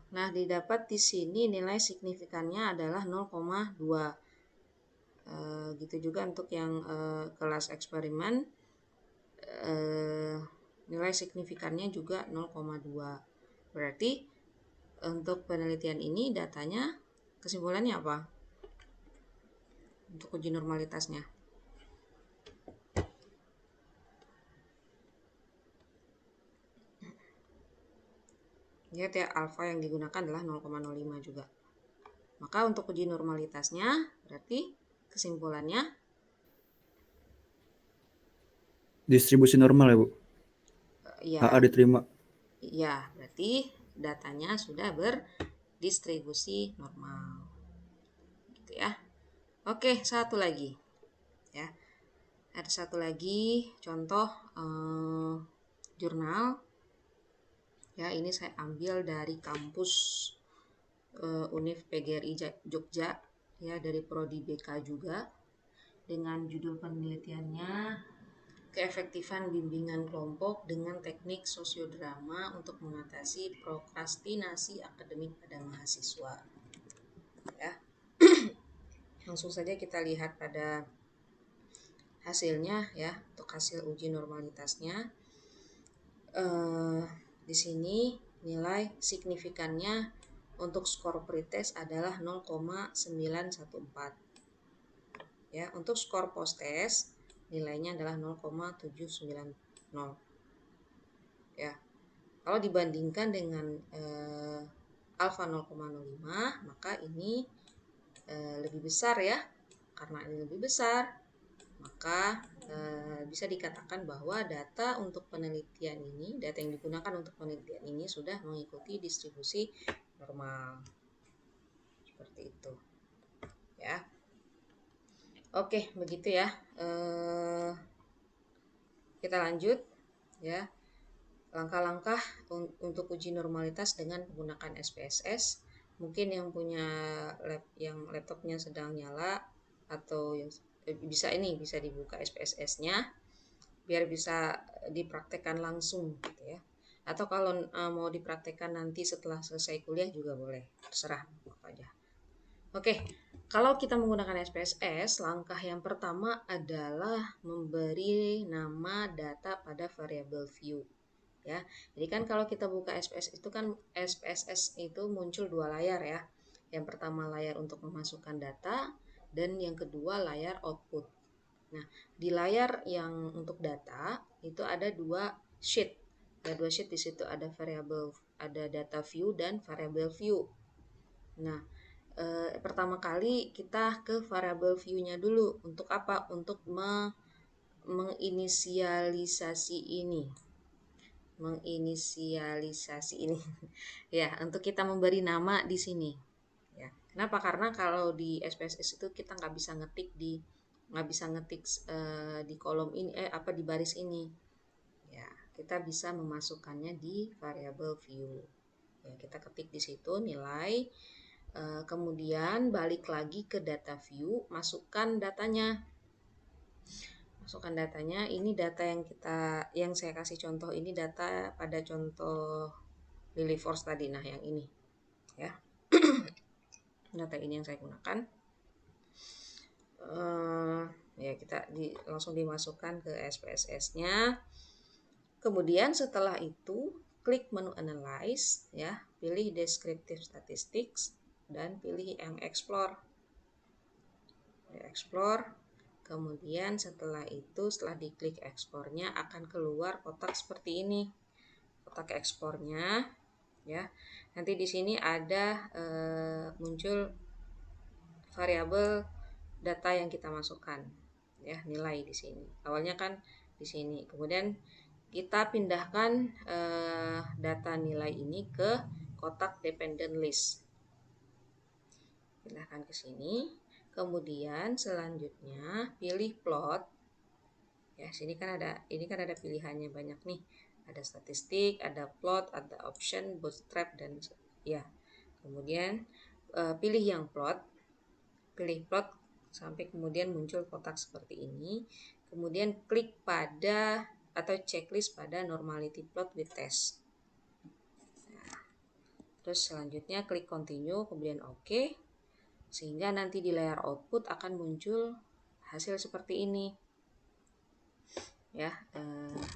Nah, didapat di sini nilai signifikannya adalah 0,2. Gitu juga untuk yang kelas eksperimen, nilai signifikannya juga 0,2. Berarti untuk penelitian ini datanya kesimpulannya apa? Untuk uji normalitasnya. Lihat ya, alfa yang digunakan adalah 0,05 juga. Maka untuk uji normalitasnya berarti kesimpulannya Distribusi normal ya Bu. ya, AA diterima. ya berarti datanya sudah berdistribusi normal. Gitu ya. Oke, satu lagi. Ya. Ada satu lagi contoh jurnal. Ya, ini saya ambil dari kampus Univ PGRI Jogja ya, dari prodi BK juga, dengan judul penelitiannya keefektifan bimbingan kelompok dengan teknik sosiodrama untuk mengatasi prokrastinasi akademik pada mahasiswa. Ya. Langsung saja kita lihat pada hasilnya ya, untuk hasil uji normalitasnya. Di sini nilai signifikannya untuk skor pretest adalah 0,914. Ya, untuk skor post-test nilainya adalah 0,790. Ya. Kalau dibandingkan dengan alfa 0,05, maka ini lebih besar ya. Karena ini lebih besar, maka bisa dikatakan bahwa data untuk penelitian ini, data yang digunakan untuk penelitian ini sudah mengikuti distribusi normal. seperti itu ya. Oke, begitu ya. Kita lanjut ya. Langkah-langkah untuk uji normalitas dengan menggunakan SPSS. Mungkin yang punya laptopnya sedang nyala atau yang bisa dibuka SPSS-nya biar bisa dipraktekkan langsung gitu ya. Atau kalau mau dipraktekkan nanti setelah selesai kuliah juga boleh, terserah apa aja. Oke, kalau kita menggunakan SPSS, langkah yang pertama adalah memberi nama data pada variable view. Ya, jadi kan kalau kita buka SPSS itu muncul dua layar ya. Yang pertama layar untuk memasukkan data dan yang kedua layar output. Nah, di layar yang untuk data itu ada dua sheet. Ada dua sheet di situ ada data view dan variable view. Nah, pertama kali kita ke variable view-nya dulu. Untuk apa? Untuk menginisialisasi ini. Ya, untuk kita memberi nama di sini. Ya. Kenapa? Karena kalau di SPSS itu kita nggak bisa ngetik di kolom ini di baris ini. Ya, kita bisa memasukkannya di variable view. Ya, kita ketik di situ nilai. Kemudian balik lagi ke data view, masukkan datanya. Ini data yang saya kasih contoh ini data pada contoh Lillyforce tadi. Nah, yang ini ya. Data ini yang saya gunakan. Ya, kita langsung dimasukkan ke SPSS-nya. Kemudian setelah itu klik menu analyze ya, pilih descriptive statistics dan pilih yang explore. Kemudian setelah diklik ekspornya akan keluar kotak seperti ini. Kotak ekspornya ya. Nanti di sini ada muncul variabel data yang kita masukkan ya, nilai di sini. Awalnya kan di sini. Kemudian kita pindahkan data nilai ini ke kotak dependent list. Pindahkan ke sini. Kemudian selanjutnya pilih plot. Ya, sini kan ada pilihannya banyak nih. Ada statistik, ada plot, ada option, bootstrap dan ya. Kemudian pilih yang plot. Pilih plot sampai kemudian muncul kotak seperti ini. Kemudian klik pada atau checklist pada normality plot with test. Nah, terus selanjutnya klik continue, kemudian OK. Sehingga nanti di layar output akan muncul hasil seperti ini. Ya,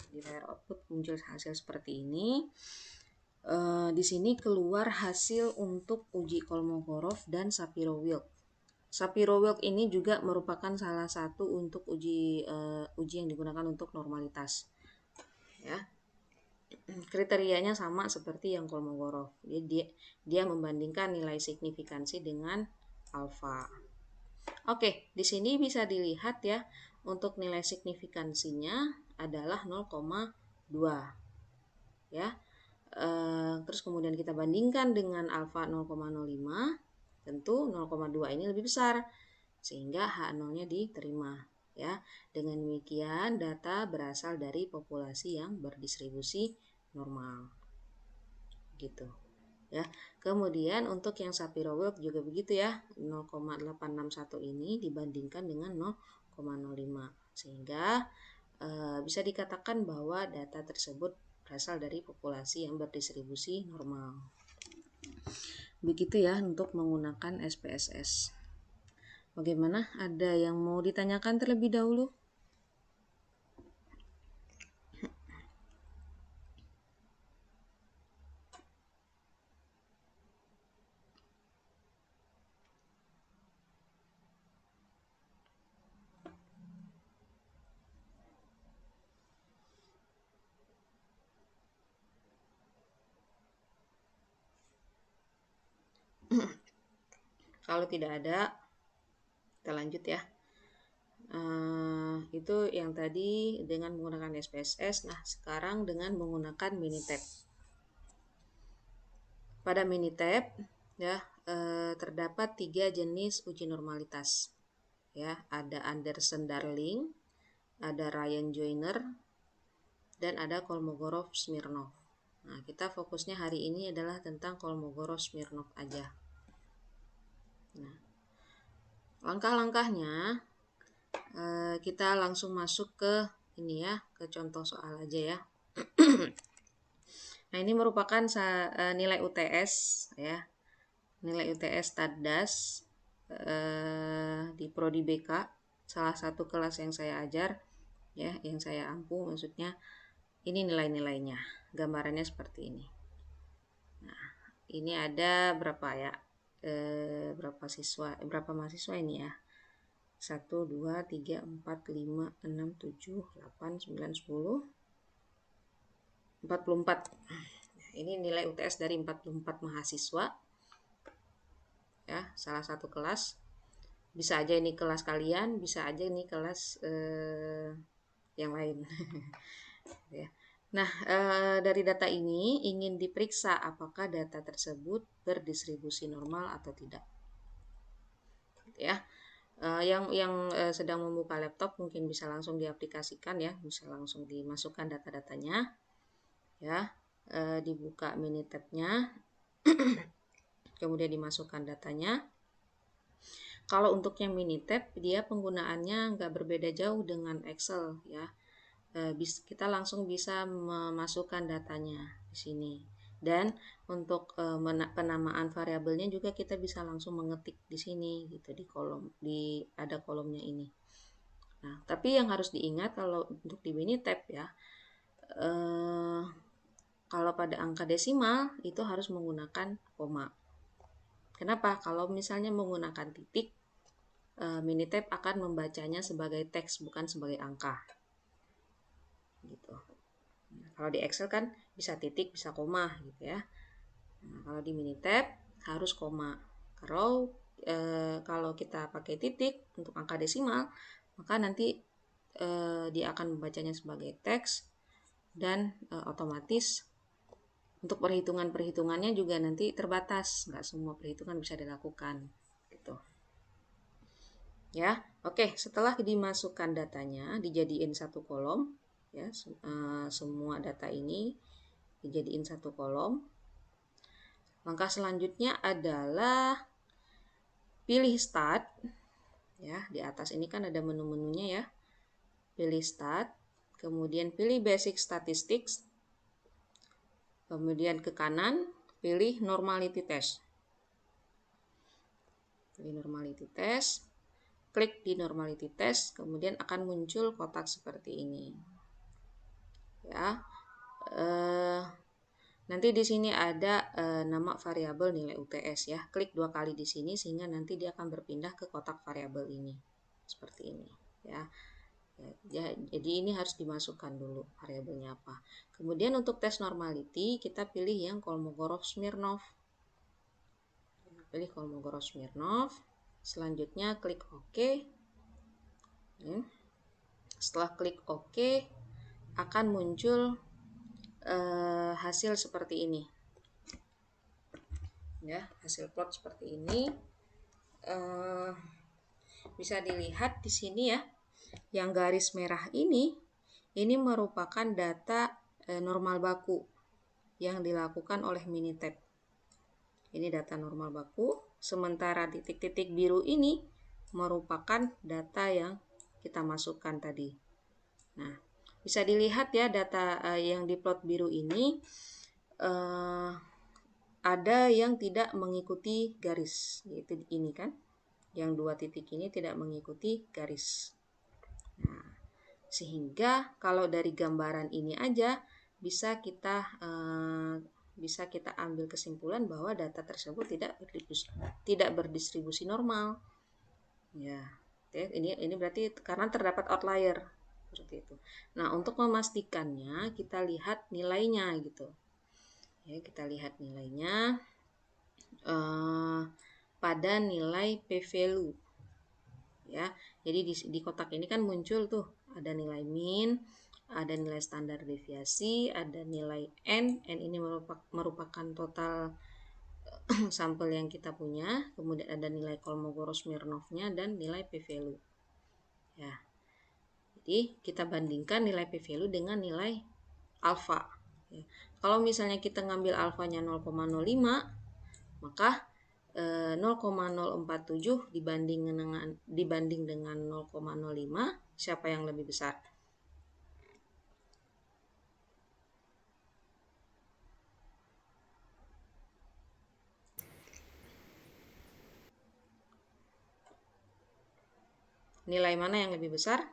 di layar output muncul hasil seperti ini. Di sini keluar hasil untuk uji Kolmogorov dan Shapiro-Wilk. Shapiro-Wilk ini juga merupakan salah satu untuk uji yang digunakan untuk normalitas. Ya. Kriterianya sama seperti yang Kolmogorov. Jadi dia membandingkan nilai signifikansi dengan alfa. Oke, di sini bisa dilihat ya, untuk nilai signifikansinya adalah 0,2. Ya. Terus kemudian kita bandingkan dengan alfa 0,05, tentu 0,2 ini lebih besar sehingga H0-nya diterima. Ya, dengan demikian data berasal dari populasi yang berdistribusi normal. Gitu. Ya. Kemudian untuk yang Shapiro-Wilk juga begitu ya, 0,861 ini dibandingkan dengan 0,05 sehingga bisa dikatakan bahwa data tersebut berasal dari populasi yang berdistribusi normal. Begitu ya untuk menggunakan SPSS. Bagaimana? Ada yang mau ditanyakan terlebih dahulu? Kalau tidak ada, kita lanjut ya. Itu yang tadi dengan menggunakan SPSS. Nah, sekarang dengan menggunakan Minitab. Pada Minitab ya, terdapat 3 jenis uji normalitas. Ya, ada Anderson-Darling, ada Ryan-Joyner, dan ada Kolmogorov-Smirnov. Nah, kita fokusnya hari ini adalah tentang Kolmogorov-Smirnov aja. Nah, langkah-langkahnya kita langsung masuk ke ini ya, ke contoh soal aja ya. Nah, ini merupakan nilai UTS ya. Nilai UTS Taddas di Prodi BK, salah satu kelas yang saya ajar ya, yang saya ampu maksudnya. Ini nilai-nilainya. Gambarannya seperti ini. Nah, ini ada berapa ya? Berapa mahasiswa ini ya? 1, 2, 3, 4, 5, 6, 7, 8, 9, 10, 44. Ini nilai UTS dari 44 mahasiswa. Ya, salah satu kelas. Bisa aja ini kelas kalian, bisa aja ini kelas yang lain. Ya. Nah, dari data ini ingin diperiksa apakah data tersebut berdistribusi normal atau tidak. Ya, yang sedang membuka laptop mungkin bisa langsung diaplikasikan ya, bisa langsung dimasukkan data-datanya. Ya, dibuka Minitab-nya, kemudian dimasukkan datanya. Kalau untuk yang Minitab, dia penggunaannya nggak berbeda jauh dengan Excel ya. Kita langsung bisa memasukkan datanya di sini. Dan untuk penamaan variabelnya juga kita bisa langsung mengetik di sini gitu di kolom, ada kolomnya ini. Nah, tapi yang harus diingat kalau untuk di Minitab ya, kalau pada angka desimal itu harus menggunakan koma. Kenapa? Kalau misalnya menggunakan titik, Minitab akan membacanya sebagai teks bukan sebagai angka. Gitu. Nah, kalau di Excel kan bisa titik, bisa koma gitu ya. Nah, kalau di Minitab harus koma. Kalau kita pakai titik untuk angka desimal, maka nanti dia akan membacanya sebagai teks dan otomatis untuk perhitungannya juga nanti terbatas, nggak semua perhitungan bisa dilakukan gitu. Ya, oke. Setelah dimasukkan datanya, dijadiin satu kolom, ya, semua data ini dijadiin satu kolom. Langkah selanjutnya adalah pilih start. Ya, di atas ini kan ada menu-menunya ya. Pilih start, kemudian pilih basic statistics. Kemudian ke kanan, pilih normality test. Pilih normality test, klik di normality test, kemudian akan muncul kotak seperti ini. Ya, nanti di sini ada nama variabel nilai UTS ya. Klik 2 kali di sini sehingga nanti dia akan berpindah ke kotak variabel ini. Seperti ini ya. Jadi ini harus dimasukkan dulu variabelnya apa. Kemudian untuk tes normality kita pilih yang Kolmogorov-Smirnov. Pilih Kolmogorov-Smirnov. Selanjutnya klik OK. Setelah klik OK akan muncul hasil seperti ini. Ya, hasil plot seperti ini. Bisa dilihat di sini ya. Yang garis merah ini merupakan data normal baku yang dilakukan oleh Minitab. Ini data normal baku, sementara titik-titik biru ini merupakan data yang kita masukkan tadi. Nah, bisa dilihat ya data yang di plot biru ini ada yang tidak mengikuti garis, yaitu ini kan. Yang 2 titik ini tidak mengikuti garis. Nah, sehingga kalau dari gambaran ini aja bisa kita ambil kesimpulan bahwa data tersebut tidak berdistribusi normal. Ya, ini berarti karena terdapat outlier seperti itu. Nah, untuk memastikannya kita lihat nilainya gitu. Ya, kita lihat nilainya pada nilai p-value. Ya, jadi di kotak ini kan muncul tuh ada nilai min, ada nilai standar deviasi, ada nilai n ini merupakan total sampel yang kita punya, kemudian ada nilai Kolmogorov-Smirnovnya dan nilai p-value. Ya. Jadi kita bandingkan nilai p-value dengan nilai alfa. Ya. Kalau misalnya kita ngambil alfanya 0,05, maka 0,047 dibanding dengan 0,05, siapa yang lebih besar? Nilai mana yang lebih besar?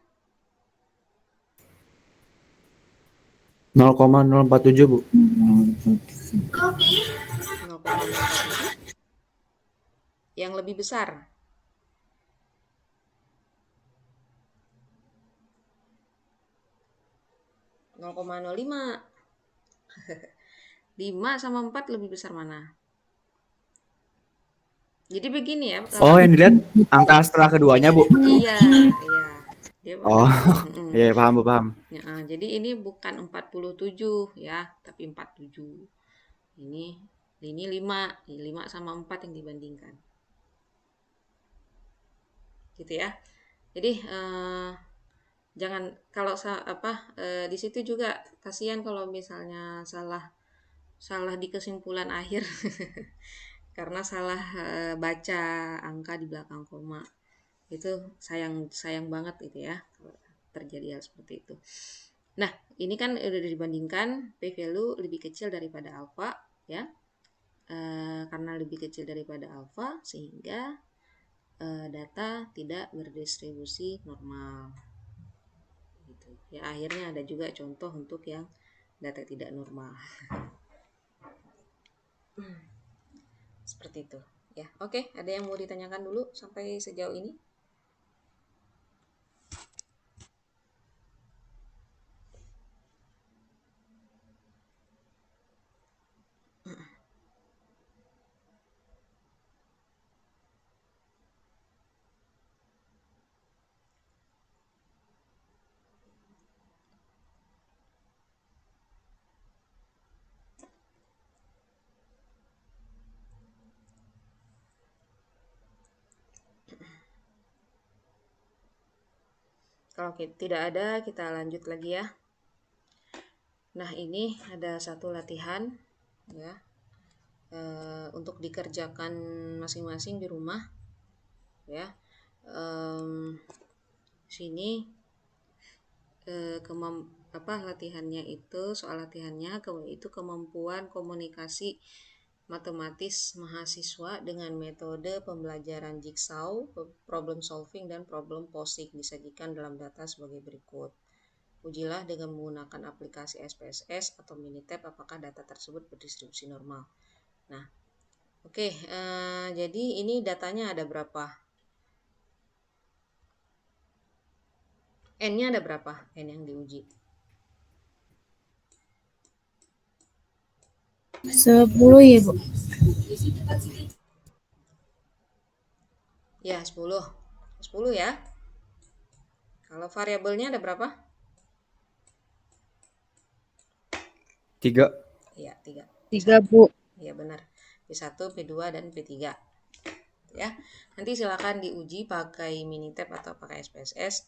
0,047 Bu. 0,047 yang lebih besar. - 0,05. 5 sama 4 lebih besar mana? Jadi begini ya. Oh, yang dilihat angka setelah keduanya Bu. Iya. Dia Oh, iya paham Bu, paham. Ya, jadi ini bukan 47 ya, tapi 47. Ini 5 sama 4 yang dibandingkan. Gitu ya. Jadi jangan kalau di situ juga kasihan kalau misalnya salah di kesimpulan akhir karena salah baca angka di belakang koma. Itu sayang banget itu ya kalau terjadi hal seperti itu. Nah, ini kan udah dibandingkan p-value lebih kecil daripada alfa ya. Karena lebih kecil daripada alfa sehingga data tidak berdistribusi normal. Gitu. Ya, akhirnya ada juga contoh untuk yang data tidak normal. Seperti itu. Ya, oke. Ada yang mau ditanyakan dulu sampai sejauh ini? Kalau tidak ada, kita lanjut lagi ya. Nah, ini ada satu latihan ya untuk dikerjakan masing-masing di rumah ya. Sini latihannya itu soal latihannya itu kemampuan komunikasi matematis mahasiswa dengan metode pembelajaran jigsaw, problem solving dan problem posing disajikan dalam data sebagai berikut. Ujilah dengan menggunakan aplikasi SPSS atau Minitab apakah data tersebut berdistribusi normal. Nah, oke, jadi ini datanya ada berapa? N-nya ada berapa? N yang diuji. 10 ya, Bu. Ya, 10. 10 ya. Kalau variabelnya ada berapa? 3. Iya, 3. 3, Bu. Iya, benar. P1, P2, dan P3. Ya. Nanti silakan diuji pakai Minitab atau pakai SPSS.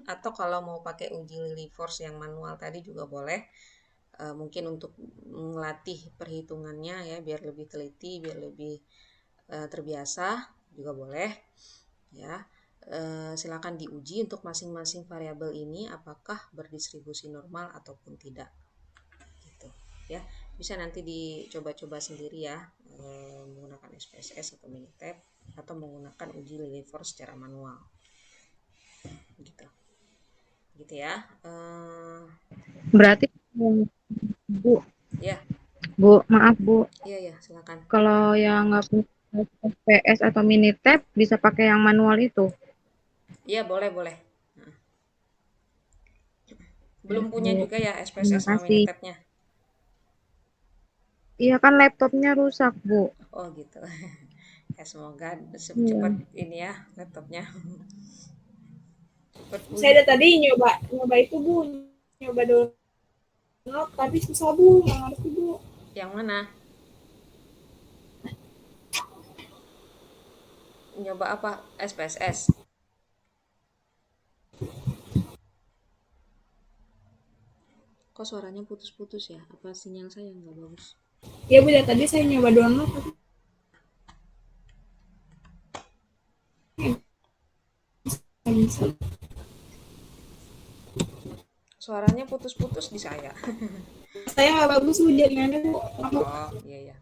Atau kalau mau pakai uji Lily-Force yang manual tadi juga boleh. Mungkin untuk melatih perhitungannya ya, biar lebih teliti, biar lebih terbiasa juga boleh. Ya. Silakan diuji untuk masing-masing variabel ini apakah berdistribusi normal ataupun tidak. Gitu ya. Bisa nanti dicoba-coba sendiri ya, menggunakan SPSS atau Minitab atau menggunakan uji Lily-Force secara manual. Gitu ya. Berarti Bu. Ya. Bu, maaf Bu. Iya, silakan. Kalau yang nggak punya SPS atau Minitab bisa pakai yang manual itu. Iya, boleh. Nah. Belum punya juga ya SPSS sama Minitab-nya? Iya kan laptopnya rusak, Bu. Oh gitu. Ya, semoga cepat ini ya laptopnya. Saya ada tadi nyoba itu, Bu. Nyoba download tapi susah, Bu. Nggak ngerti, Bu. Yang mana? nyoba apa? SPSS. Kok suaranya putus-putus ya? Apa sinyal saya nggak bagus? Ya Bu, dari tadi saya nyoba download tapi nggak bisa. Suaranya putus-putus di saya. Saya nggak bagus Bu jaringannya Bu. Aku Oh, iya ya.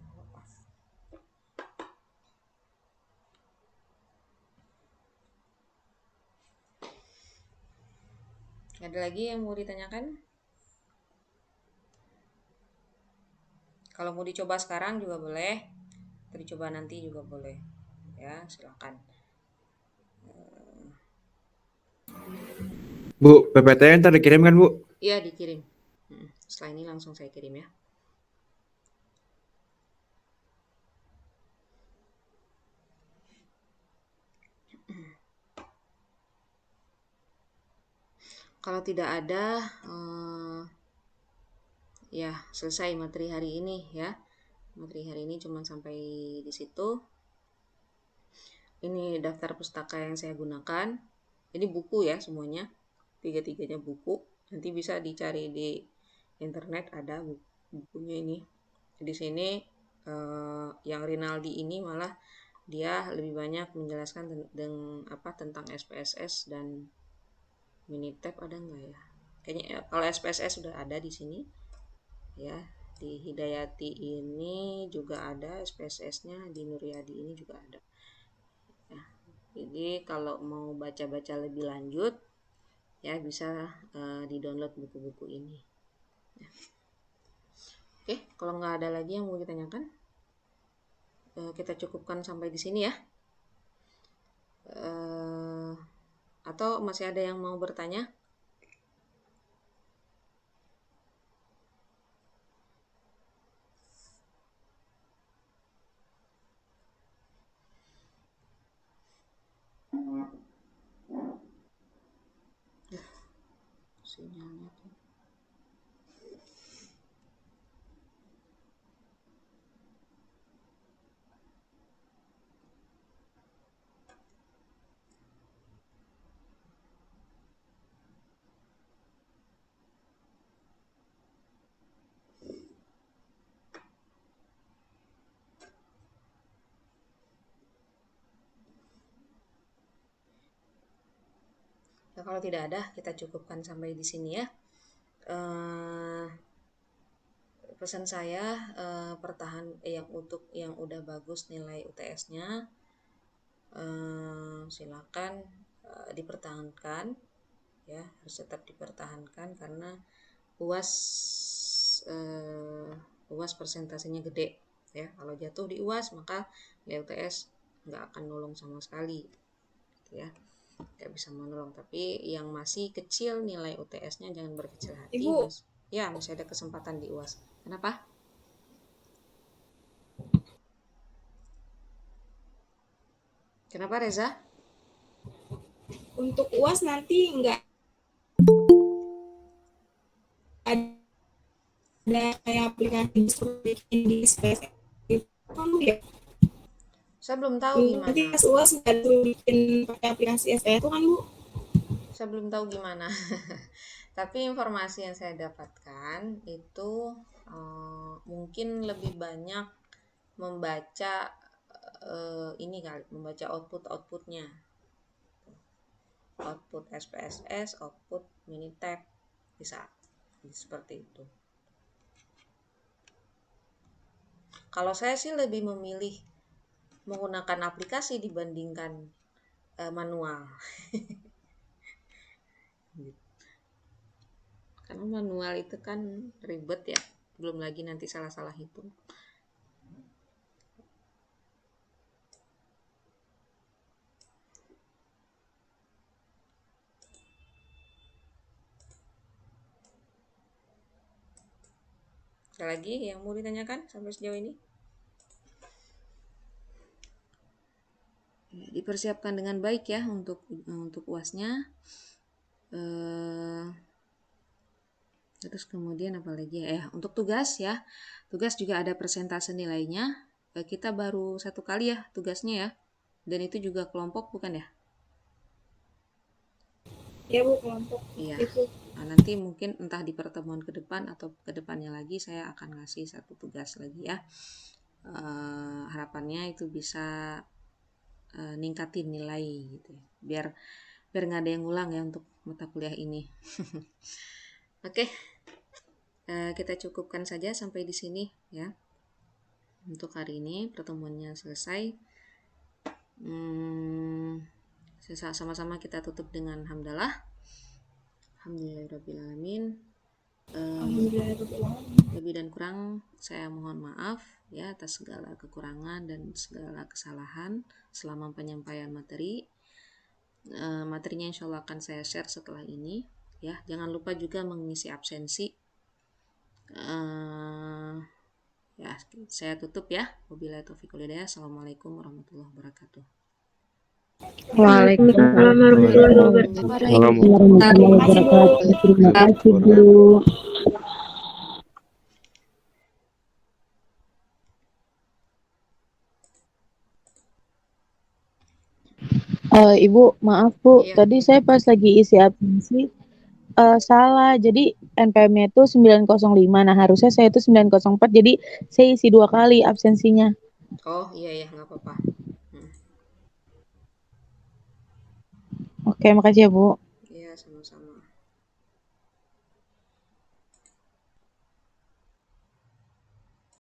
Ada lagi yang mau ditanyakan? Kalau mau dicoba sekarang juga boleh, atau dicoba nanti juga boleh. Ya, silakan. Bu, PPT ntar dikirim kan, Bu? Iya, dikirim. Setelah ini langsung saya kirim ya. Kalau tidak ada, ya selesai materi hari ini ya. Materi hari ini cuma sampai di situ. Ini daftar pustaka yang saya gunakan. Ini buku ya semuanya. Tiga-tiganya buku. Nanti bisa dicari di internet, ada bukunya ini. Di sini yang Rinaldi ini malah dia lebih banyak menjelaskan tentang SPSS dan Minitab, ada nggak ya? Kayaknya kalau SPSS sudah ada di sini ya. Di Hidayati ini juga ada SPSS-nya, di Nuryadi ini juga ada. Ya, jadi kalau mau baca-baca lebih lanjut ya bisa di-download buku-buku ini. Ya. Oke, kalau nggak ada lagi yang mau ditanyakan, kita cukupkan sampai di sini ya. Atau masih ada yang mau bertanya? Sinyalnya tuh. Ya, kalau tidak ada, kita cukupkan sampai di sini ya. Pesan saya, yang untuk yang udah bagus nilai UTS-nya, silakan dipertahankan ya, harus tetap dipertahankan karena UAS persentasenya gede ya. Kalau jatuh di UAS maka nilai UTS nggak akan nolong sama sekali gitu ya, nggak bisa menolong. Tapi yang masih kecil nilai UTS-nya jangan berkecil hati, Ibu, Mas. Ya, masih ada kesempatan di UAS. Kenapa? Kenapa Reza? untuk UAS nanti nggak ada kayak aplikasi seperti di SPSS kamu ya. Saya belum tahu Nanti gimana. pas UAS nggak disuruh bikin pakai aplikasi SPSS itu kan Bu? Saya belum tahu gimana. Tapi informasi yang saya dapatkan itu mungkin lebih banyak membaca ini kali, membaca outputnya, output SPSS, output Minitab, bisa seperti itu. Kalau saya sih lebih memilih menggunakan aplikasi dibandingkan manual. Karena manual itu kan ribet ya, belum lagi nanti salah-salah hitung. Ada lagi yang mau ditanyakan sampai sejauh ini? Dipersiapkan dengan baik ya untuk UAS-nya. Terus kemudian apa lagi ya? Untuk tugas ya, tugas juga ada persentase nilainya. Kita baru 1 kali ya tugasnya ya. Dan itu juga kelompok bukan ya? Ya Bu, kelompok Iya. itu. Nah, nanti mungkin entah di pertemuan ke depan atau ke depannya lagi saya akan ngasih satu tugas lagi ya. Harapannya itu bisa ningkatin nilai gitu ya. Biar nggak ada yang ngulang ya untuk mata kuliah ini. Oke, kita cukupkan saja sampai di sini ya. Untuk hari ini pertemuannya selesai. Sama-sama kita tutup dengan hamdalah. Alhamdulillahirrahmanirrahim. Lebih dan kurang saya mohon maaf ya atas segala kekurangan dan segala kesalahan selama penyampaian materi. Materinya insya Allah akan saya share setelah ini ya. Jangan lupa juga mengisi absensi. Ya, saya tutup ya. Wabillahi taufiq wal hidayah. Assalamualaikum warahmatullahi wabarakatuh. Waalaikumsalam warahmatullahi wabarakatuh. Terima kasih Bu. Ibu, maaf Bu, Iya. tadi saya pas lagi isi absensi salah. Jadi NPM-nya itu 905. Nah, harusnya saya itu 904. Jadi saya isi 2 kali absensinya. Oh iya ya nggak apa-apa. Oke, makasih ya Bu. Iya sama-sama.